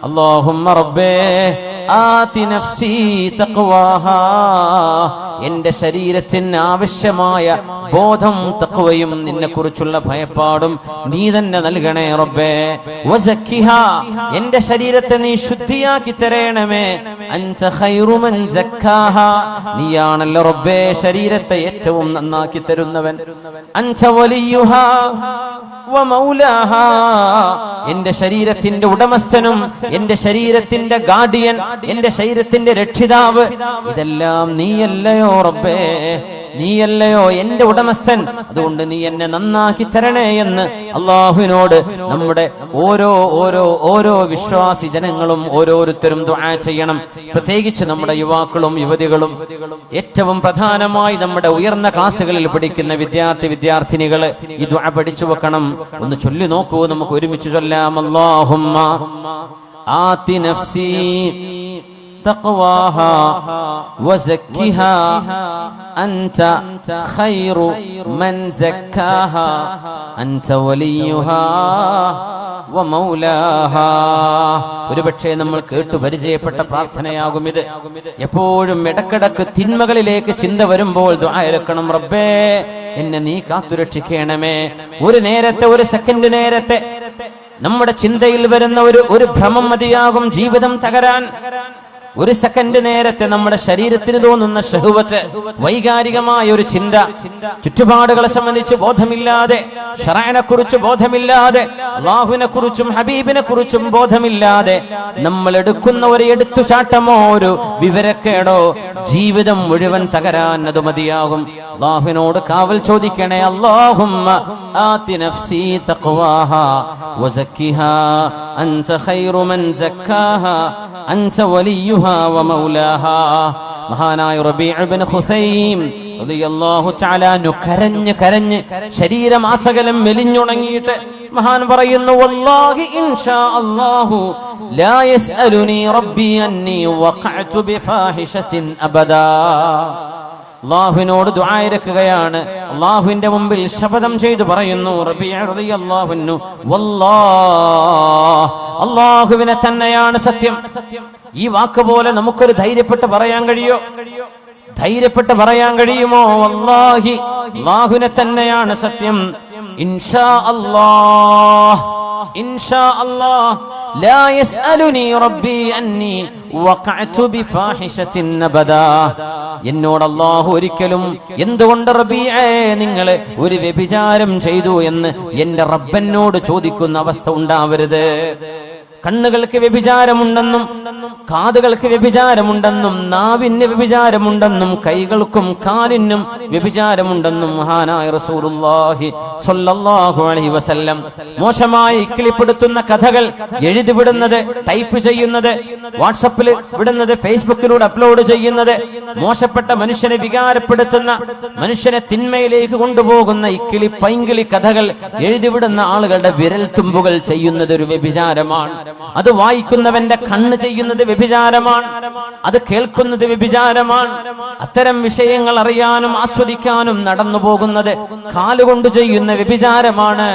അല്ലാഹുമ്മ റബ്ബേ ആതി നഫ്സി തഖ്വാഹാ, എന്റെ ശരീരത്തിന് ആവശ്യമായ ബോധം, തഖ്വയും നിന്നെ കുറിച്ചുള്ള ഭയപ്പാടും നീ തന്നെ നൽകണേ റബ്ബേ. വസക്കിഹാ, എന്റെ ശരീരത്തെ നീ ശുദ്ധിയാക്കി തരണമേ. അൻത ഖൈറു മൻ സക്കാഹാ, നീയാണല്ലോ റബ്ബേ ശരീരത്തെ ഏറ്റവും നന്നാക്കി തരുന്നവൻ. അൻത വലിയുഹാ വമൗലാഹാ, എന്റെ ശരീരത്തിന്റെ ഉടമസ്ഥനും എന്റെ ശരീരത്തിന്റെ ഗാർഡിയൻ, എന്റെ ശരീരത്തിന്റെ രക്ഷിതാവ്, ഇതെല്ലാം നീയല്ലയോ റബ്ബേ, നീയല്ലയോ എന്റെ ഉടമസ്ഥൻ. അതുകൊണ്ട് നീ എന്നെ നന്നാക്കി തരണേ എന്ന് അല്ലാഹുവിനോട് നമ്മുടെ ഓരോ വിശ്വാസി ജനങ്ങളും ഓരോരുത്തരും ദുആ ചെയ്യണം. പ്രത്യേകിച്ച് നമ്മുടെ യുവാക്കളും യുവതികളും, ഏറ്റവും പ്രധാനമായി നമ്മുടെ ഉയർന്ന ക്ലാസ്സുകളിൽ പഠിക്കുന്ന വിദ്യാർത്ഥിനികള് ഈ ദുആ പഠിച്ചു വെക്കണം. ഒന്ന് ചൊല്ലി നോക്കൂ, നമുക്ക് ഒരുമിച്ച് ചൊല്ലാം. അല്ലാഹുമ്മ ആതി നഫ്സി തഖ്വാഹാ വസക്കിഹാ അൻത ഖൈറു മൻ സക്കാഹാ അൻത വലിയുഹാ വമൗലാഹാ. ഒരുപക്ഷേ നമ്മൾ കേട്ടു പരിചയപ്പെട്ട പ്രാർത്ഥനയാകും ഇത്. എപ്പോഴും ഇടക്കിടക്ക് തിന്മകളിലേക്ക് ചിന്ത വരുമ്പോൾ ദുആ ഇറക്കണം. റബ്ബേ എന്നെ നീ കാത്തുരക്ഷിക്കണമേ. ഒരു നേരത്തെ, ഒരു സെക്കൻഡ് നേരത്തെ നമ്മുടെ ചിന്തയിൽ വരുന്ന ഒരു ഭ്രമം മതിയാകും ജീവിതം തകരാൻ. ഒരു സെക്കൻഡ് നേരത്തെ നമ്മുടെ ശരീരത്തിന് തോന്നുന്ന ശഹ്വത്ത്, വൈകാരികമായ ഒരു ചിന്ത, ചുറ്റുപാടുകളെ സംബന്ധിച്ച് ബോധമില്ലാതെ, ശറഅനെ കുറിച്ച് ബോധമില്ലാതെ, അല്ലാഹുവിനെ കുറിച്ചും ഹബീബിനെ കുറിച്ചും ബോധമില്ലാതെ നമ്മൾ എടുക്കുന്ന ഒരു എടുത്തുചാട്ടമോ ഒരു വിവരക്കേടോ ജീവിതം മുഴുവൻ തകരാൻ അത് മതിയാകും. അല്ലാഹുവിനോട് കാവൽ ചോദിക്കണേ. അല്ലാഹുമ്മ ആതി നഫ്സി തഖ്വാഹാ വസക്കിഹാ അൻത ഖൈറു മൻ സക്കാഹാ അൻത വലിയുഹാ വമൗലാഹാ. മഹാനായ റബീഉ ഇബ്നു ഖുസൈം റളിയല്ലാഹു തആല അൻഹു കരഞ്ഞ് ശരീരമാസകലം മെലിഞ്ഞുണങ്ങിയിട്ട് മഹാൻ പറയുന്നു, വല്ലാഹി ഇൻഷാ അല്ലാഹു ലാ യസ്അലുനി റബ്ബി അന്നി വഖഅതു ബിഫാഹിശത്തിൻ അബദാ. അല്ലാഹുവിനോട് ദുആ ഇറക്കുകയാണ്. അല്ലാഹുവിന്റെ മുമ്പിൽ ശപഥം ചെയ്തു പറയുന്നു റബീഉ റളിയല്ലാഹു അൻഹു, വല്ലാഹ്, അല്ലാഹുവിനെ തന്നെയാണ് സത്യം. ഈ വാക്ക് പോലെ നമുക്കൊരു ധൈര്യപ്പെട്ട് പറയാൻ കഴിയോ? ധൈര്യപ്പെട്ട് പറയാൻ കഴിയുമോ? വല്ലാഹി, അല്ലാഹുവിനെ തന്നെയാണ് സത്യം. ഇൻഷാ അല്ലാഹ്, ഇൻഷാ അല്ലാഹ് ലാ യസ്അലുനി റബ്ബി അന്നി വഖഅതു ബിഫാഹിശത്തിൻ അബദാ. എന്നോട് അല്ലാഹു ഒരിക്കലും എന്തുകൊണ്ട് റബീഅ നിങ്ങൾ ഒരു വ്യഭിചാരം ചെയ്തു എന്ന് എന്റെ റബ്ബനോട് ചോദിക്കുന്ന അവസ്ഥ ഉണ്ടാവരുത്. കണ്ണുകൾക്ക് വ്യഭിചാരമുണ്ടെന്നും കാതുകൾക്ക് വ്യഭിചാരമുണ്ടെന്നും നാവിന് വ്യഭിചാരമുണ്ടെന്നും കൈകൾക്കും കാലിനും വ്യഭിചാരമുണ്ടെന്നും മഹാനായ റസൂലുള്ളാഹി സ്വല്ലല്ലാഹു അലൈഹി വസല്ലം മോശമായി കിളിപ്പെടുത്തുന്ന കഥകൾ എഴുതിവിടുന്നത്, ടൈപ്പ് ചെയ്യുന്നത്, വാട്സപ്പിൽ വിടുന്നത്, ഫേസ്ബുക്കിലൂടെ അപ്ലോഡ് ചെയ്യുന്നത്, മോശപ്പെട്ട മനുഷ്യനെ വികാരപ്പെടുത്തുന്ന, മനുഷ്യനെ തിന്മയിലേക്ക് കൊണ്ടുപോകുന്ന ഇക്കിളി പൈങ്കിളി കഥകൾ എഴുതിവിടുന്ന ആളുകളുടെ വിരൽ തുമ്പുകൾ ചെയ്യുന്നത് ഒരു വ്യഭിചാരമാണ്. അത് വായിക്കുന്നവന്റെ കണ്ണ് ചെയ്യുന്നത് വ്യഭിചാരമാണ്. അത് കേൾക്കുന്നത് വ്യഭിചാരമാണ്. അത്തരം വിഷയങ്ങൾ അറിയാനും ആസ്വദിക്കാനും നടന്നു പോകുന്നത് കാലുകൊണ്ട് ചെയ്യുന്ന വ്യഭിചാരമാണ്.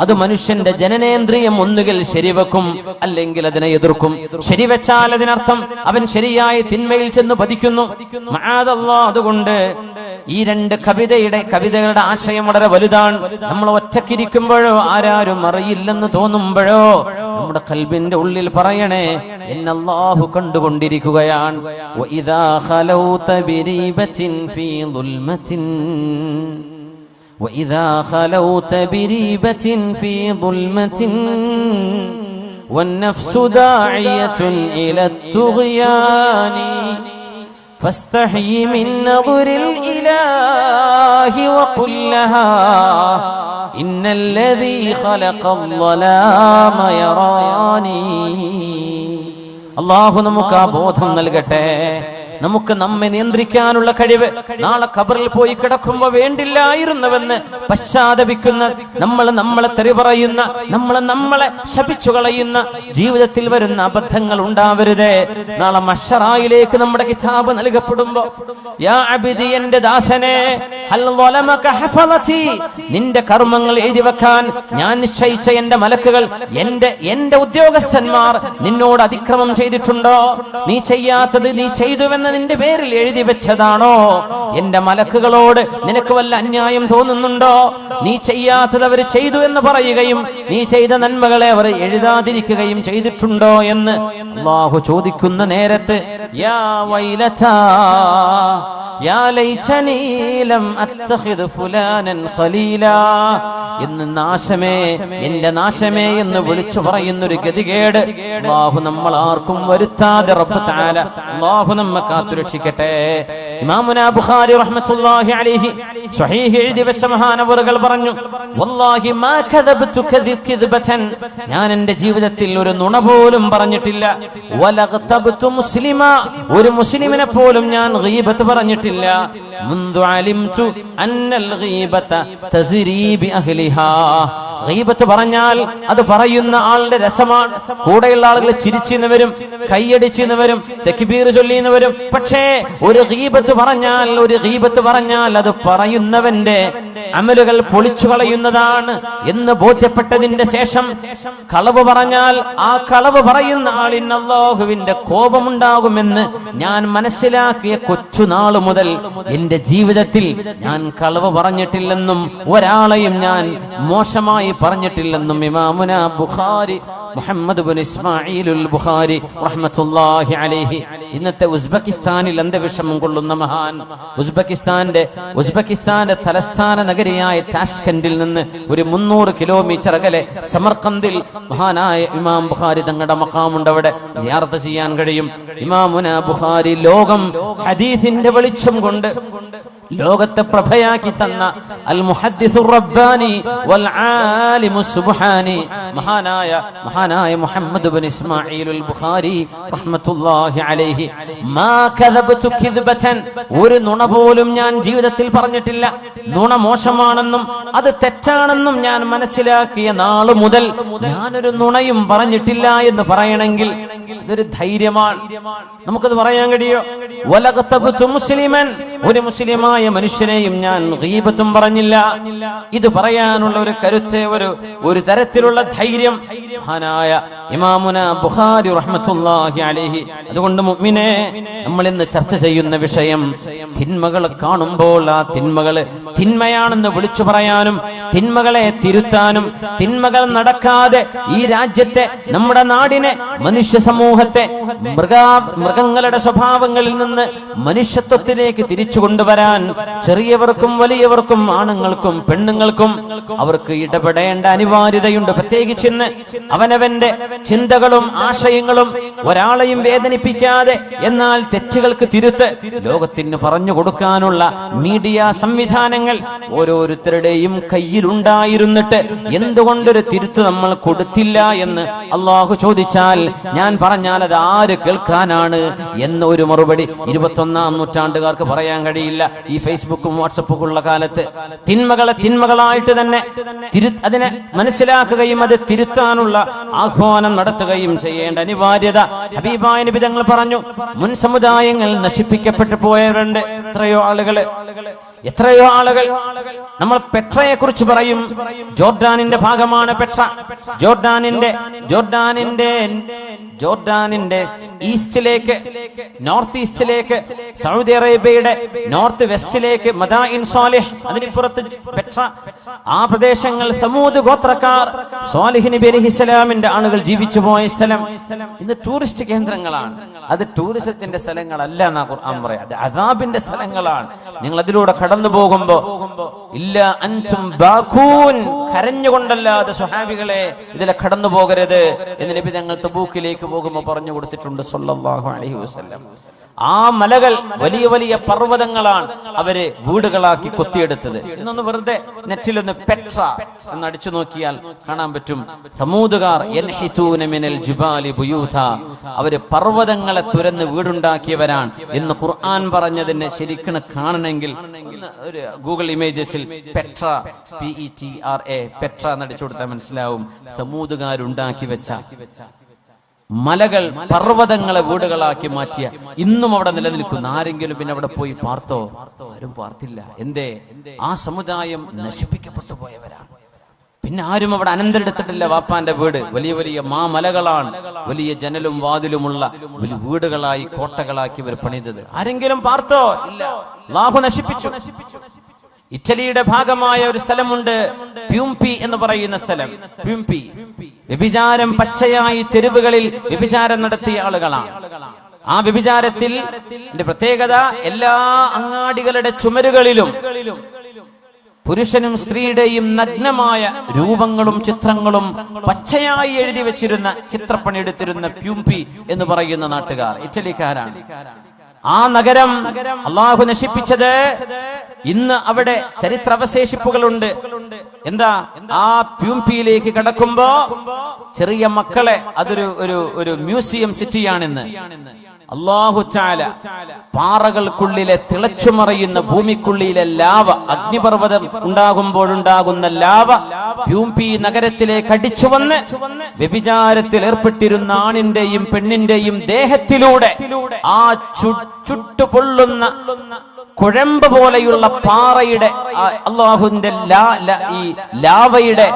അത് മനുഷ്യന്റെ ജനനേന്ദ്രിയം ഒന്നുകിൽ ശരിവെക്കും, അല്ലെങ്കിൽ അതിനെ എതിർക്കും. ശരിവെച്ചാൽ അതിനർത്ഥം അവൻ ശരിയായ തിന്മയിൽ ചെന്ന് പതിക്കുന്നു. മഅദല്ലാഹ്. അതുകൊണ്ട് ഈ രണ്ട് കവിതകളുടെ ആശയം വളരെ വലുതാണ്. നമ്മൾ ഒറ്റക്കിരിക്കുമ്പോഴോ ആരാരും അറിയില്ലെന്ന് തോന്നുമ്പോഴോ നമ്മുടെ ഖൽബിന്റെ ഉള്ളിൽ പറയണേ, എന്നെ അല്ലാഹു കണ്ടുകൊണ്ടിരിക്കുകയാണ്. വഇദാ ഖലൗത ബിരീബത്തിൻ ഫീ ദുൽമത്തിൻ وإذا خلوت بريبة في ظلمة والنفس داعية إلى الطغيان فاستحي من نظر الإله وقل لها إن الذي خلق الظلام يراني. അല്ലാഹു നമുക്ക് ആ ബോധം നൽകട്ടെ. നമുക്ക് നമ്മെ നിയന്ത്രിക്കാനുള്ള കഴിവ്. നാളെ ഖബറിൽ പോയി കിടക്കുമ്പോ വേണ്ടില്ലായിരുന്നുവെന്ന് പശ്ചാത്തപിക്കുന്ന, നമ്മളെ തെറി പറയുന്ന, നമ്മളെ ശപിച്ചു കളയുന്ന, ജീവിതത്തിൽ വരുന്ന അബദ്ധങ്ങൾ ഉണ്ടാവരുതേ. നാളെ മഹ്ശറായിലേക്ക് നമ്മുടെ കിതാബ് നൽകപ്പെടുമ്പോ, യാ അബ്ദി, എന്റെ ദാസനെ, ഹൽ വലമക ഹഫളതി, നിന്റെ കർമ്മങ്ങൾ എഴുതി വെക്കാൻ ഞാൻ നിശ്ചയിച്ച എന്റെ മലക്കുകൾ, എന്റെ ഉദ്യോഗസ്ഥന്മാർ നിന്നോട് അതിക്രമം ചെയ്തിട്ടുണ്ടോ? നീ ചെയ്യാത്തത് നീ ചെയ്തുവെന്ന് നിന്റെ പേരിൽ എഴുതി വെച്ചതാണോ? എന്റെ മലക്കുകളോട് നിനക്ക് വല്ല അന്യായം തോന്നുന്നുണ്ടോ? നീ ചെയ്യാത്തത് അവർ ചെയ്തു എന്ന് പറയുകയും നീ ചെയ്ത നന്മകളെ അവർ എഴുതാതിരിക്കുകയും ചെയ്തിട്ടുണ്ടോ എന്ന് അല്ലാഹു ചോദിക്കുന്ന നേരത്ത്, യാ വൈലതാ യാ ലൈതനീ ലം അത്തഖിദ് ഫുലാനൻ ഖലീലാ എന്ന് നാശമേ, എന്റെ നാശമേ എന്ന് വിളിച്ചു പറയുന്നൊരു ഗതികേട് അല്ലാഹു നമ്മൾ ആർക്കും വരുത്താതെ റബ്ബ് തആല അല്ലാഹു നമ്മെ കാത്തുരക്ഷിക്കട്ടെ. ഇമാമുനാ ബുഖാരി റഹ്മത്തുള്ളാഹി അലൈഹി സ്വഹീഹ് എഴുതി വെച്ച മഹാനവറുകൾ പറഞ്ഞു, വല്ലാഹി മാ കദബ്തു കദിബതൻ, ഞാൻ എന്റെ ജീവിതത്തിൽ ഒരു നുണ പോലും പറഞ്ഞിട്ടില്ല. വലഗ്തബ്തു മുസ്ലിമ, ഒരു മുസ്ലിമിനെ പോലും ഞാൻ ഗീബത്ത് പറഞ്ഞിട്ടില്ല. മുൻദു അലിംതു അന്നൽ ഗീബത തസ്രി ബി അഹ്ലിഹാ, ഗീബത്ത് പറഞ്ഞാൽ അത് പറയുന്ന ആളുടെ രസമാണ്. കൂടെയുള്ള ആളുകൾ ചിരിച്ചിരുന്നവരും കൈയടിച്ചിരുന്നവരും തക്ബീർ ചൊല്ലിയുന്നവരും. പക്ഷേ ഒരു ഗീബത്ത് പറഞ്ഞാൽ അത് പറയുന്നവന്റെ അമലുകൾ പൊളിച്ചു കളയുന്നതാണ് എന്ന് ബോധ്യപ്പെട്ടതിന്റെ ശേഷം കളവ് പറഞ്ഞാൽ ആ കളവ് പറയുന്ന ആളിന് അല്ലാഹുവിന്റെ കോപമുണ്ടാകുമെന്ന് ഞാൻ മനസ്സിലാക്കിയ കൊച്ചുനാള് മുതൽ എന്റെ ജീവിതത്തിൽ ഞാൻ കളവ് പറഞ്ഞിട്ടില്ലെന്നും ഒരാളെയും ഞാൻ മോശമായി പറഞ്ഞിട്ടില്ലെന്നും ഇമാമുനാ ബുഖാരി മുഹമ്മദ് ബിൻ ഇസ്മാഈലുൽ ബുഖാരി റഹ്മത്തുള്ളാഹി അലൈഹി. ഇന്നത്തെ ഉസ്ബെക്കിസ്ഥാനിൽ അന്തവിഷമം കൊള്ളുന്ന മഹാൻ, ഉസ്ബെക്കിസ്ഥാന്റെ തലസ്ഥാന നഗരിയായ ടാഷ്കന്റിൽ നിന്ന് ഒരു 300 കിലോമീറ്റർ അകലെ സമർഖന്ദിൽ മഹാനായ ഇമാം ബുഖാരി തങ്ങളുടെ മഖാമുണ്ട്. അവിടെ സിയാറത്ത് ചെയ്യാൻ കഴിയും. ഇമാമുനാ ബുഖാരി ലോകം ഹദീസിന്റെ വെളിച്ചം കൊണ്ട് ലോകത്തെ പ്രഭയാക്കി തന്ന അൽ മുഹദ്ദിസുർ റബ്ബാനി വൽ ആലിമുസ് സുബ്ഹാനി മഹാനായ മുഹമ്മദ് ബിൻ ഇസ്മാഈലുൽ ബുഖാരി റഹ്മത്തുള്ളാഹി അലൈഹി, മാ കദബ്തു കിദ്ബതൻ, ഒരു നുണ പോലും ഞാൻ ജീവിതത്തിൽ പറഞ്ഞിട്ടില്ല. നുണ മോശമാണെന്നും അത് തെറ്റാണെന്നും ഞാൻ മനസ്സിലാക്കിയ നാള് മുതൽ ഞാനൊരു നുണയും പറഞ്ഞിട്ടില്ല എന്ന് പറയണമെങ്കിൽ ഇതൊരു ധൈര്യമാണ്. നമുക്കത് പറയാൻ കഴിയോ? വലഗ്തബ്തു മുസ്ലിമൻ, ഒരു മുസ്ലിമായ മനുഷ്യനെയും ഞാൻ ഗീബത്തും പറഞ്ഞില്ല. ഇത് പറയാനുള്ള ഒരു കരുത്ത്, ഒരു തരത്തിലുള്ള ധൈര്യം മഹാനായ ഇമാമുന ബുഖാരി റഹ്മത്തുള്ളാഹി അലൈഹി. അതുകൊണ്ട് മുഅ്മിനേ, നമ്മൾ ഇന്ന് ചർച്ച ചെയ്യുന്ന വിഷയം തിന്മകൾ കാണുമ്പോൾ ആ തിന്മയാണെന്ന് വിളിച്ചു പറയാനും തിന്മകളെ തിരുത്താനും തിന്മകൾ നടക്കാതെ ഈ രാജ്യത്തെ, നമ്മുടെ നാടിനെ, മനുഷ്യ സമൂഹത്തെ മൃഗങ്ങളുടെ സ്വഭാവങ്ങളിൽ നിന്ന് മനുഷ്യത്വത്തിലേക്ക് തിരിച്ചു കൊണ്ടുവരാൻ ചെറിയവർക്കും വലിയവർക്കും ആണുങ്ങൾക്കും പെണ്ണുങ്ങൾക്കും അവർക്ക് ഇടപെടേണ്ട അനിവാര്യതയുണ്ട്. പ്രത്യേകിച്ച് ഇന്ന് അവനവന്റെ ചിന്തകളും ആശയങ്ങളും ഒരാളെയും വേദനിപ്പിക്കാതെ എന്നാൽ തെറ്റുകൾക്ക് തിരുത്ത് ലോകത്തിന് പറഞ്ഞു കൊടുക്കാനുള്ള മീഡിയ സംവിധാനങ്ങൾ ഓരോരുത്തരുടെയും കയ്യിലുണ്ടായിരുന്നിട്ട് എന്തുകൊണ്ടൊരു തിരുത്ത് നമ്മൾ കൊടുത്തില്ല എന്ന് അള്ളാഹു ചോദിച്ചാൽ, ഞാൻ പറഞ്ഞാൽ അത് ആര് കേൾക്കാനാണ് എന്ന ഒരു മറുപടി 21-ാം നൂറ്റാണ്ടുകാർക്ക് പറയാൻ കഴിയില്ല. ഈ ഫേസ്ബുക്കും വാട്സപ്പും ഉള്ള കാലത്ത് തിന്മകളെ തിന്മകളായിട്ട് തന്നെ അതിനെ മനസ്സിലാക്കുകയും അത് തിരുത്താനുള്ള ആഹ്വാനം നടത്തുകയും ചെയ്യേണ്ട അനിവാര്യത ഹബീബായ നബി തങ്ങൾ പറഞ്ഞു. മുൻ സമുദായങ്ങൾ നശിപ്പിക്കപ്പെട്ടു പോയവരുണ്ട്. എത്രയോ ആളുകൾ നമ്മൾ പെട്രയെ കുറിച്ച് പറയും. ജോർഡാനിന്റെ ഭാഗമാണ് പെട്ര. ജോർഡാനിന്റെ ഈസ്റ്റിലേക്ക്, നോർത്ത് ഈസ്റ്റിലേക്ക്, സൗദി അറേബ്യയുടെ നോർത്ത് വെസ്റ്റിലേക്ക് മദായിൻ സാലിഹ്, അതിനിപ്പുറത്ത് പെട്ര, ആ പ്രദേശങ്ങൾ സമൂദ് ഗോത്രക്കാർ സ്വാലിഹ് നബി അലൈഹിസ്സലാമിന്റെ ആളുകൾ ജീവിച്ചു പോയ സ്ഥലം. ഇത് ടൂറിസ്റ്റ് കേന്ദ്രങ്ങളാണ്. അത് ടൂറിസത്തിന്റെ സ്ഥലങ്ങളല്ല എന്നാ ഖുർആൻ പറയാം. അത് അദാബിന്റെ സ്ഥലങ്ങളാണ്. നിങ്ങൾ അതിലൂടെ കടന്നു പോകുമ്പോ ഇല്ല അൻതും ബാഖൂൻ, കരഞ്ഞുകൊണ്ടല്ലാതെ സ്വഹാബികളെ ഇതിലെ കടന്നു പോകരുത് എന്ന് നബി തങ്ങൾ തബൂക്കിലേക്ക് പോകുമ്പോൾ പറഞ്ഞു കൊടുത്തിട്ടുണ്ട് സല്ലല്ലാഹു അലൈഹി വസല്ലം. ആ മലകൾ വലിയ വലിയ പർവ്വതങ്ങളാണ് അവര് വീടുകളാക്കി കൊത്തിയെടുത്തത്. ഇന്നൊന്ന് വെറുതെ നെറ്റിലൊന്ന് പെട്ര എന്ന് അടിച്ചു നോക്കിയാൽ കാണാൻ പറ്റും. സമൂദുകാർ യൻഹിതൂന മിനൽ ജിബാലി ബുയൂത, അവര് പർവ്വതങ്ങളെ തുരന്ന് വീടുണ്ടാക്കിയവരാണ് എന്ന് ഖുർആൻ പറഞ്ഞതിനെ ശരിക്കും കാണണമെങ്കിൽ ഒരു ഗൂഗിൾ ഇമേജസിൽ പെട്ര, PETRA, പെട്ര എന്നടിച്ചു കൊടുത്താൽ മനസ്സിലാവും. സമൂദുകാരുണ്ടാക്കി വെച്ച മലകൾ, പർവ്വതങ്ങളെ വീടുകളാക്കി മാറ്റിയ ഇന്നും അവിടെ നിലനിൽക്കുന്ന ആരെങ്കിലും പിന്നെ അവിടെ പോയി പാർത്തോ? ആരും പാർത്തില്ല. എന്തേ? ആ സമുദായം നശിപ്പിക്കപ്പെട്ടു പോയവരാണ്. പിന്നെ ആരും അവിടെ അനന്തരെടുത്തിട്ടില്ല. വാപ്പാന്റെ വീട് വലിയ വലിയ മാമലകളാണ്, വലിയ ജനലും വാതിലുമുള്ള വലിയ വീടുകളായി കോട്ടകളാക്കി ഇവർ പണിതത്. ആരെങ്കിലും പാർത്തോ? ഇല്ല. അല്ലാഹു നശിപ്പിച്ചു. ഇറ്റലിയുടെ ഭാഗമായ ഒരു സ്ഥലമുണ്ട്, പ്യൂംപി എന്ന് പറയുന്ന സ്ഥലം. പ്യൂംപി വ്യഭിചാരം പച്ചയായി തെരുവുകളിൽ വ്യഭിചാരം നടത്തിയ ആളുകളാണ്. ആ വ്യഭിചാരത്തിൽ പ്രത്യേകത, എല്ലാ അങ്ങാടികളുടെ ചുമരുകളിലും പുരുഷനും സ്ത്രീയുടെയും നഗ്നമായ രൂപങ്ങളും ചിത്രങ്ങളും പച്ചയായി എഴുതി വെച്ചിരുന്ന, ചിത്രപ്പണിയെടുത്തിരുന്ന പ്യൂംപി എന്ന് പറയുന്ന നാട്ടുകാർ ഇറ്റലിക്കാരാണ്. ആ നഗരം അള്ളാഹു നശിപ്പിച്ചത്. ഇന്ന് അവിടെ ചരിത്ര അവശേഷിപ്പുകളുണ്ട്. എന്താ? ആ പ്യൂംപിയിലേക്ക് കടക്കുമ്പോ ചെറിയ മക്കളെ, അതൊരു മ്യൂസിയം സിറ്റിയാണിന്ന്. അല്ലാഹു തആല പാറകൾക്കുള്ളിലെ തിളച്ചുമറിയുന്ന ഭൂമിക്കുള്ളിലെ ലാവ, അഗ്നിപർവ്വതം ഉണ്ടാകുമ്പോഴുണ്ടാകുന്ന ലാവ പ്യൂംപി നഗരത്തിലേക്ക് അടിച്ചു വന്ന് വ്യഭിചാരത്തിൽ ഏർപ്പെട്ടിരുന്ന ആണിന്റെയും പെണ്ണിന്റെയും ദേഹത്തിലൂടെ ആ ചുട്ടുപൊള്ളുന്ന കുഴമ്പ് പോലെയുള്ള പാറയുടെ, അള്ളാഹുവിന്റെ ഈ ലാവയുടെ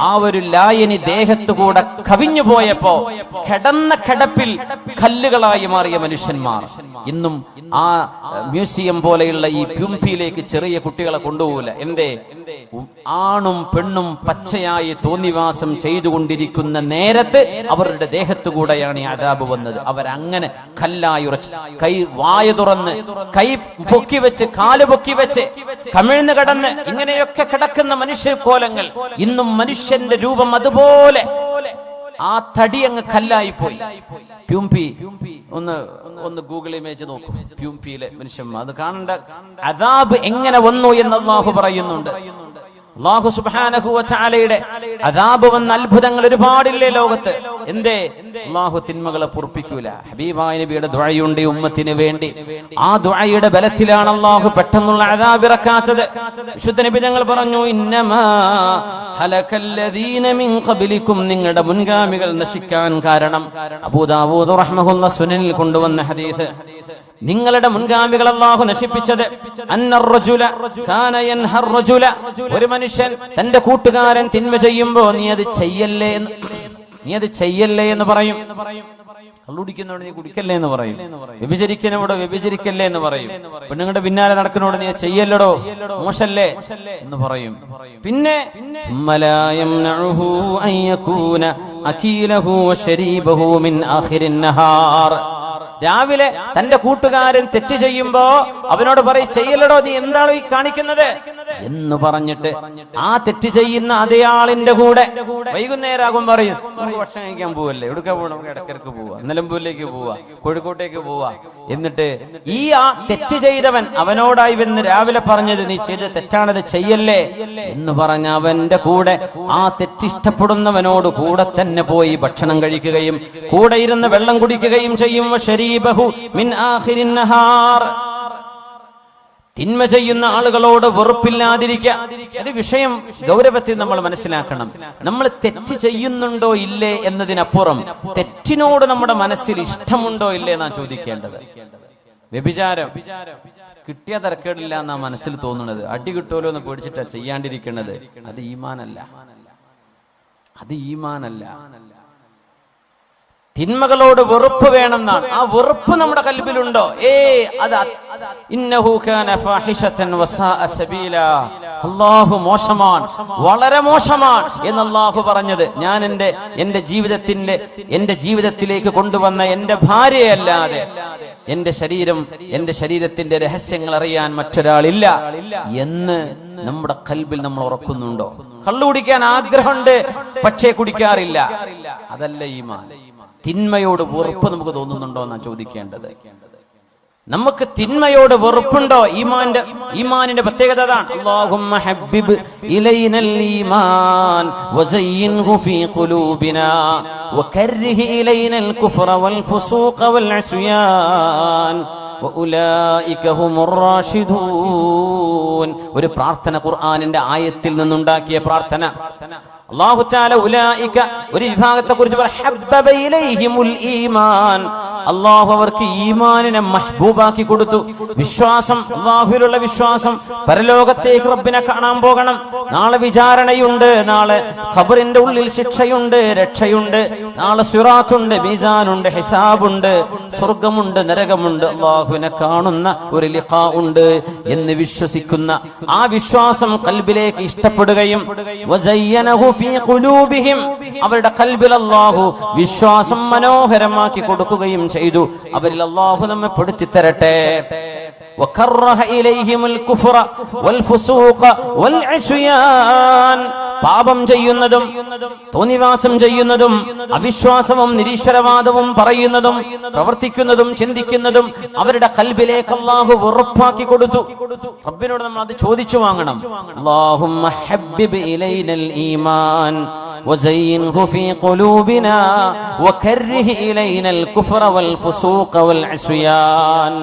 ആ ഒരു ലായനി ദേഹത്തുകൂടെ കവിഞ്ഞു പോയപ്പോ കിടന്ന കിടപ്പിൽ കല്ലുകളായി മാറിയ മനുഷ്യന്മാർ. ഇന്നും ആ മ്യൂസിയം പോലെയുള്ള ഈ പ്യൂംപിയിലേക്ക് ചെറിയ കുട്ടികളെ കൊണ്ടുപോകില്ല. എന്തേ? ആണും പെണ്ണും പച്ചയായി തോന്നിവാസം ചെയ്തുകൊണ്ടിരിക്കുന്ന നേരത്ത് അവരുടെ ദേഹത്തുകൂടെയാണ് ഈ അദാബ് വന്നത്. അവരങ്ങനെ കല്ലായി ഉറച്ച്, കൈ വായ തുറന്ന്, കൈ പൊക്കി വെച്ച്, കാല് പൊക്കി വെച്ച്, കമിഴ്ന്ന് കിടന്ന് ഇങ്ങനെയൊക്കെ കിടക്കുന്ന മനുഷ്യ കോലങ്ങൾ. ഇന്നും മനുഷ്യന്റെ രൂപം അതുപോലെ ആ തടി അങ്ങ് കല്ലായി പോയി. പ്യൂംപി ഒന്ന് ഗൂഗിൾ ഇമേജ് നോക്കൂ. പ്യൂംപിയിലെ മനുഷ്യന്മാർ അത് കാണേണ്ട അദാബ് എങ്ങനെ വന്നു എന്ന് അല്ലാഹു പറയുന്നുണ്ട്. അല്ലാഹു സുബ്ഹാനഹു വ തആലയുടെ അദാബ് വന്ന അത്ഭുതങ്ങൾ ഒരുപാടില്ലേ ലോകത്ത്. എന്തേ? അല്ലാഹു തിന്മകളെ പൊറുപ്പിക്കൂല. ഹബീബായ നബിയുടെ ദുആയുണ്ട് ഉമ്മത്തിന് വേണ്ടി. ആ ദുആയുടെ ബലത്തിലാണ് അല്ലാഹു പെട്ടെന്നുള്ള അദാബ് ഇറക്കാത്തത്. വിശുദ്ധ നബി തങ്ങൾ പറഞ്ഞു, ഇന്നമാ ഹലകല്ലദീന മിൻ ഖബ്ലികും, നിങ്ങളുടെ മുൻഗാമികൾ നശിക്കാൻ കാരണം. അബൂ ദാവൂദ് റഹ്മഹുല്ലാഹ് സുനനിൽ കൊണ്ടുവന്ന ഹദീസ്. നിങ്ങളുടെ മുൻഗാമികൾ അല്ലാഹു നശിപ്പിച്ചത്, ഒരു മനുഷ്യൻ തന്റെ കൂട്ടുകാരൻ തിന്മ ചെയ്യുമ്പോ നീ അത് ചെയ്യല്ലേ എന്ന് നീ അത് ചെയ്യല്ലേ എന്ന് പറയും. കള്ളുടിക്കുന്നോട് നീ കുടിക്കല്ലേ എന്ന് പറയും. വ്യഭിചരിക്കുന്നവോട് വ്യഭിചരിക്കല്ലേ എന്ന് പറയും. പെണ്ണുങ്ങളുടെ പിന്നാലെ നടക്കുന്നോട് നീ ചെയ്യല്ലടോ, മോശല്ലേ എന്ന് പറയും. പിന്നെ രാവിലെ തന്റെ കൂട്ടുകാരൻ തെറ്റ് ചെയ്യുമ്പോ അവനോട് പറയും, ചെയ്യല്ലടോ, നീ എന്താണോ ഈ കാണിക്കുന്നത് എന്ന് പറഞ്ഞിട്ട് ആ തെറ്റ് ചെയ്യുന്ന അതേ ആളിന്റെ കൂടെ വൈകുന്നേരമാകും പറയും, നമുക്ക് ഭക്ഷണം കഴിക്കാൻ പോവല്ലേ, എവിടുക്ക പോവാ, നമുക്ക് ഇടക്കിടക്ക് പോവാ, നിലമ്പൂരിലേക്ക് പോവാ, കോഴിക്കോട്ടേക്ക് പോവാ. എന്നിട്ട് ആ തെറ്റ് ചെയ്തവൻ അവനോടായി വന്ന് രാവിലെ പറഞ്ഞത്, നീ ചെയ്ത് തെറ്റാണത്, ചെയ്യല്ലേ എന്ന് പറഞ്ഞ അവന്റെ കൂടെ ആ തെറ്റിഷ്ടപ്പെടുന്നവനോട് കൂടെ തന്നെ പോയി ഭക്ഷണം കഴിക്കുകയും കൂടെ ഇരുന്ന് വെള്ളം കുടിക്കുകയും ചെയ്യും. തിന്മ ചെയ്യുന്ന ആളുകളോട് വെറുപ്പില്ലാതിരിക്കുക. ഒരു വിഷയം ഗൗരവത്തിൽ നമ്മൾ മനസ്സിലാക്കണം. നമ്മൾ തെറ്റ് ചെയ്യുന്നുണ്ടോ ഇല്ലേ എന്നതിനപ്പുറം തെറ്റിനോട് നമ്മുടെ മനസ്സിൽ ഇഷ്ടമുണ്ടോ ഇല്ലേ എന്നാ ചോദിക്കേണ്ടത്. വ്യഭിചാരം കിട്ടിയ തരക്കേടില്ല എന്നാ മനസ്സിൽ തോന്നുന്നത്, അടി കിട്ടുമല്ലോ എന്ന് പേടിച്ചിട്ടാ ചെയ്യാണ്ടിരിക്കുന്നത്. അത് ഈമാനല്ല, അത് ഈമാനല്ല. തിന്മകളോട് വെറുപ്പ് വേണമെന്നാണ്. ആ വെറുപ്പ് നമ്മുടെ കൽബിലുണ്ടോ? അത് ഇന്നഹു കാന ഫാഹിഷതൻ വസാഅ സബീല, അല്ലാഹു മോശമാണ്, വളരെ മോശമാണ് എന്ന് അല്ലാഹു പറഞ്ഞത് ഞാൻ എന്റെ ജീവിതത്തിലേക്ക് കൊണ്ടുവന്ന എന്റെ ഭാര്യയല്ലാതെ എന്റെ ശരീരത്തിന്റെ രഹസ്യങ്ങൾ അറിയാൻ മറ്റൊരാളില്ല എന്ന് നമ്മുടെ കൽബിൽ നമ്മൾ ഉറക്കുന്നുണ്ടോ? കള്ളു കുടിക്കാൻ ആഗ്രഹമുണ്ട്, പക്ഷേ കുടിക്കാറില്ല. അതല്ല ഈമാൻ. തിന്മയോട് വെറുപ്പ് നമുക്ക് തോന്നുന്നുണ്ടോ എന്നാ ചോദിക്കേണ്ടത്. നമുക്ക് തിന്മയോട് വെറുപ്പുണ്ടോ? ഈമാനിന്റെ പ്രത്യേകത അതാണ്. അല്ലാഹുമ്മ ഹബ്ബിബ് ഇലൈനൽ ഈമാൻ വസയ്യിൻഹു ഫീ ഖുലൂബിനാ വകർരിഹ് ഇലൈനൽ കുഫ്റ വൽ ഫുസൂഖ വൽ അസ്യാൻ വഉലൈക ഹുമുർ റാഷിദൂൻ. ഒരു പ്രാർത്ഥന, ഖുർആനിന്റെ ആയത്തിൽ നിന്നുണ്ടാക്കിയ പ്രാർത്ഥന. അല്ലാഹു തആല ഉലൈക ഒരു വിഭാഗത്തെ കുറിച്ച് ഹബ്ബബ ഇലൈഹിമുൽ ഈമാൻ, അല്ലാഹു അവർക്ക് ഈമാനിനെ മഹ്ബൂബാക്കി കൊടുത്തു. വിശ്വാസം, അല്ലാഹുവിലുള്ള വിശ്വാസം, പരലോകത്തേക്ക് റബ്ബിനെ കാണാൻ പോകണം, നാളെ വിചാരണയുണ്ട്, നാളെ ഖബറിന്റെ ഉള്ളിൽ ശിക്ഷയുണ്ട്, രക്ഷയുണ്ട്, നാളെ സിറാത്തുണ്ട്, മീസാനുണ്ട്, ഹിസാബുണ്ട്, സ്വർഗ്ഗമുണ്ട്, നരകമുണ്ട്, അല്ലാഹുവിനെ കാണുന്ന ഒരു ലിഖാ ഉണ്ട് എന്ന് വിശ്വസിക്കുന്ന ആ വിശ്വാസം ഖൽബിലേക്ക് ഇഷ്ടപ്പെടുകയും വസയ്യനഹു ഫീ ഖുലൂബിഹിം, അവരുടെ ഖൽബിൽ അല്ലാഹു വിശ്വാസം മനോഹരമാക്കി കൊടുക്കുകയും ചെയ്തു. അവരിൽ അല്ലാഹു നമ്മെ പെടുത്തി തരട്ടെ. വകറഹ ഇലൈഹിമുൽ കുഫ്റ വൽ ഫുസൂഖ വൽ അസ്യാൻ, പാപം ചെയ്യുന്നതും തോന്നിവാസം ചെയ്യുന്നതും അവിശ്വാസവും നിരീശ്വരവാദവും പറയുന്നതും പ്രവർത്തിക്കുന്നതും ചിന്തിക്കുന്നതും അവരുടെ ഖൽബിലേക്ക് അല്ലാഹു വെറുപ്പാക്കി കൊടുത്തു. റബ്ബിനോട് നമ്മൾ അത് ചോദിച്ചു വാങ്ങണം. അല്ലാഹുമ്മ ഹബ്ബിബ് ഇലൈനൽ ഈമാൻ വസയ്യിൻഹു ഫീ ഖുലൂബിനാ വകർരിഹ് ഇലൈനൽ കുഫ്റ വൽ ഫുസൂഖ വൽ അസ്യാൻ.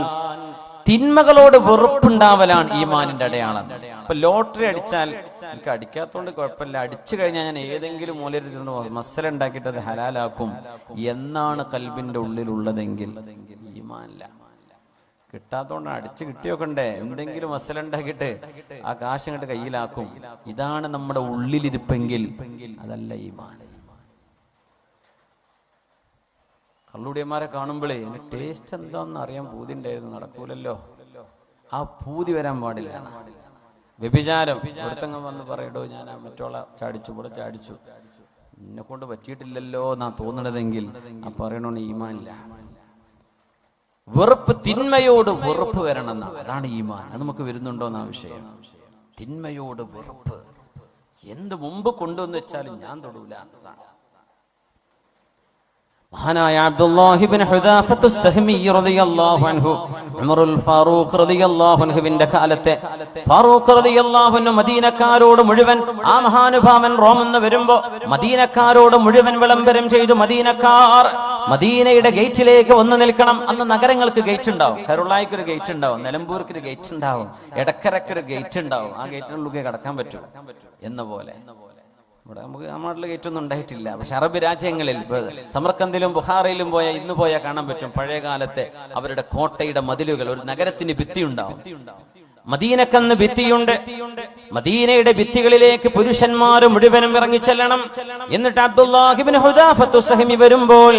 തിന്മകളോട് വെറുപ്പുണ്ടാവലാണ് ഈമാനിന്റെ അടയാളം. ഇപ്പൊ ലോട്ടറി അടിച്ചാൽ എനിക്ക് അടിക്കാത്തോണ്ട് കുഴപ്പമില്ല, അടിച്ചു കഴിഞ്ഞാൽ ഞാൻ ഏതെങ്കിലും മൂലയിരുന്ന് മസല ഉണ്ടാക്കിയിട്ട് അത് ഹലാലാക്കും എന്നാണ് കൽബിന്റെ ഉള്ളിലുള്ളതെങ്കിൽ ഈമാനില്ല. കിട്ടാത്തോണ്ട് അടിച്ചു കിട്ടിയോക്കണ്ടേ, എന്തെങ്കിലും മസല ഉണ്ടാക്കിയിട്ട് ആ കാശ് ഇങ്ങോട്ട് കയ്യിലാക്കും, ഇതാണ് നമ്മുടെ ഉള്ളിലിരിപ്പെങ്കിൽ അതല്ല ഈമാൻ. കള്ളുടിയന്മാരെ കാണുമ്പോഴേ എന്റെ ടേസ്റ്റ് എന്താന്ന് അറിയാൻ പൂതി ഉണ്ടായിരുന്നു, നടക്കൂലല്ലോ. ആ പൂതി വരാൻ പാടില്ല. വ്യഭിചാരം, ഒരുത്തങ്ങ് വന്ന് പറയടോ ഞാൻ മറ്റോള ചാടിച്ചു, ഇവിടെ ചാടിച്ചു, എന്നെ കൊണ്ട് പറ്റിയിട്ടില്ലല്ലോ എന്നാ തോന്നണതെങ്കിൽ ആ പറയണോന്ന് ഈമാനില്ല. വെറുപ്പ്, തിന്മയോട് വെറുപ്പ് വരണം എന്നാ, അതാണ് ഈമാൻ. അത് നമുക്ക് വരുന്നുണ്ടോ എന്നാ വിഷയം. തിന്മയോട് വെറുപ്പ് എന്ത് മുമ്പ് കൊണ്ടുവന്ന് വെച്ചാലും ഞാൻ തൊടൂല എന്നതാണ്. മഹാനായ അബ്ദുല്ലാഹി ഇബ്നു ഹുദാഫത്തു സഹ്മി റളിയല്ലാഹു അൻഹു, ഉമറുൽ ഫാറൂഖ് റളിയല്ലാഹു അൻഹുവിന്റെ കാലത്തെ ഫാറൂഖ് റളിയല്ലാഹു അൻഹു മദീനക്കാരോട് മുഴുവൻ, ആ മഹാനുഭാവൻ റോമിന്ന് വരുമ്പോ മദീനക്കാരോട് മുഴുവൻ വിളംബരം ചെയ്തു. മദീനക്കാർ മദീനയുടെ ഗേറ്റിലേക്ക് വന്നു നിൽക്കണം. അന്ന് നഗരങ്ങൾക്ക് ഗേറ്റ് ഉണ്ടാവും. കരുളായിക്ക് ഒരു ഗേറ്റ് ഉണ്ടാവും, നിലമ്പൂർക്ക് ഒരു ഗേറ്റ് ഉണ്ടാവും, എടക്കരക്ക് ഒരു ഗേറ്റ് ഉണ്ടാവും. ആ ഗേറ്റിനുള്ളിൽ കടക്കാൻ പറ്റും എന്ന പോലെ. ഇവിടെ നമുക്ക് നമ്മുടെ നാട്ടിൽ ഗേറ്റൊന്നും ഉണ്ടായിട്ടില്ല. പക്ഷെ അറബ് രാജ്യങ്ങളിൽ സമർക്കന്ദിലും ബുഖാറയിലും ഇന്ന് പോയാൽ കാണാൻ പറ്റും പഴയ കാലത്തെ അവരുടെ കോട്ടയുടെ മതിലുകൾ. ഒരു നഗരത്തിന് ഭിത്തി ഉണ്ടാവും. മദീനക്കെന്ന് ഭിത്തിയുണ്ട്. മദീനയുടെ ഭിത്തികളിലേക്ക് പുരുഷന്മാർ മുഴുവനും ഇറങ്ങിച്ചെല്ലണം. എന്നിട്ട് അബ്ദുല്ലാഹി ഇബ്നു ഹുദാഫത്തു സഹമി വരുമ്പോൾ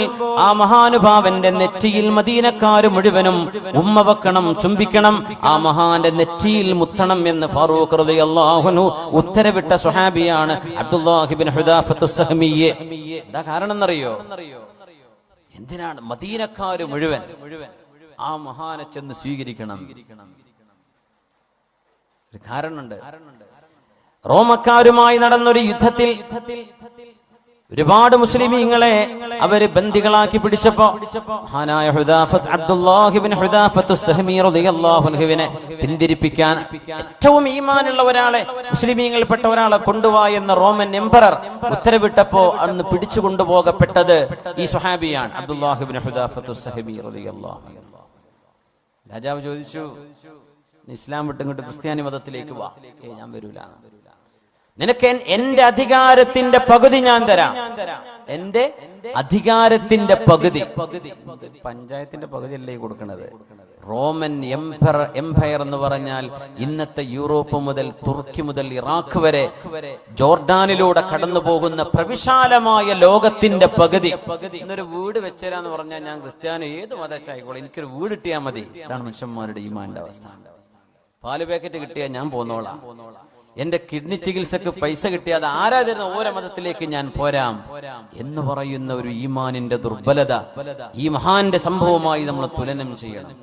ആ മഹാനുഭാവന്റെ നെറ്റിയിൽ മദീനക്കാർ മുഴുവനും ഉമ്മ വെക്കണം, ചുംബിക്കണം, ആ മഹാന്റെ നെറ്റിയിൽ മുത്തണം എന്ന് ഫാറൂഖ് റളിയല്ലാഹു അൻഹു ഉത്തരവിട്ട സ്വഹാബിയാണ് അബ്ദുല്ലാഹി ഇബ്നു ഹുദാഫത്തു സഹമി. എന്താ കാരണം എന്നറിയോ? എന്തിനാണ് മദീനക്കാർ മുഴുവൻ ആ മഹാനെ ചെന്ന് സ്വീകരിക്കണം? ഒരു കാരണമുണ്ട്. റോമക്കാരുമായി നടന്നൊരു യുദ്ധത്തിൽ ഒരുപാട് മുസ്ലിമീങ്ങളെ അവര് ബന്ദികളാക്കി പിടിച്ചപ്പോ മഹാനായ അബ്ദുല്ലാഹി ഇബ്നു ഹുദാഫത്തു സഹമി റളിയല്ലാഹു അൻഹുവിനെ പിന്തിരിപ്പിക്കാൻ ഏറ്റവും ഈമാനുള്ള ഒരാളെ, മുസ്ലിമീങ്ങളിൽപ്പെട്ട ഒരാളെ കൊണ്ടുവാ എന്ന റോമൻ എംപറർ ഉത്തരവിട്ടപ്പോ അന്ന് പിടിച്ചു കൊണ്ടുപോകപ്പെട്ടത് ഈ സ്വഹാബിയാണ്, അബ്ദുല്ലാഹി ഇബ്നു ഹുദാഫത്തു സഹമി റളിയല്ലാഹു അൻഹു. രാജാവ് ചോദിച്ചു, ഇസ്ലാം വിട്ടിങ്ങോട്ട് ക്രിസ്ത്യാനി മതത്തിലേക്ക് വാ. ഞാൻ വരൂല. നിനക്ക് എന്റെ അധികാരത്തിന്റെ പകുതി ഞാൻ തരാം. എന്റെ അധികാരത്തിന്റെ പകുതി. പഞ്ചായത്തിന്റെ പകുതി അല്ലേ കൊടുക്കണത്? റോമൻ എംപയർ എന്ന് പറഞ്ഞാൽ ഇന്നത്തെ യൂറോപ്പ് മുതൽ തുർക്കി മുതൽ ഇറാഖ് വരെ ജോർഡാനിലൂടെ കടന്നു പോകുന്ന പ്രവിശാലമായ ലോകത്തിന്റെ പകുതി. എന്നൊരു വീട് വെച്ചരാന്ന് പറഞ്ഞാൽ ഞാൻ ക്രിസ്ത്യാനി ഏത് മതച്ചായിക്കോളെ, എനിക്കൊരു വീട് കിട്ടിയാൽ മതി. ഇതാണ് മനുഷ്യന്മാരുടെ ഈമാന്റെ അവസ്ഥ. പാല് പാക്കറ്റ് കിട്ടിയാൽ ഞാൻ പോന്നോളാം. എന്റെ കിഡ്നി ചികിത്സക്ക് പൈസ കിട്ടിയാൽ ആരാ തരുന്ന ഓരോ മതത്തിലേക്ക് ഞാൻ പോരാം എന്ന് പറയുന്ന ഒരു ഈമാനിന്റെ ദുർബലത ഈ മഹാന്റെ സംഭവമായി നമ്മൾ തുലനം ചെയ്യണം.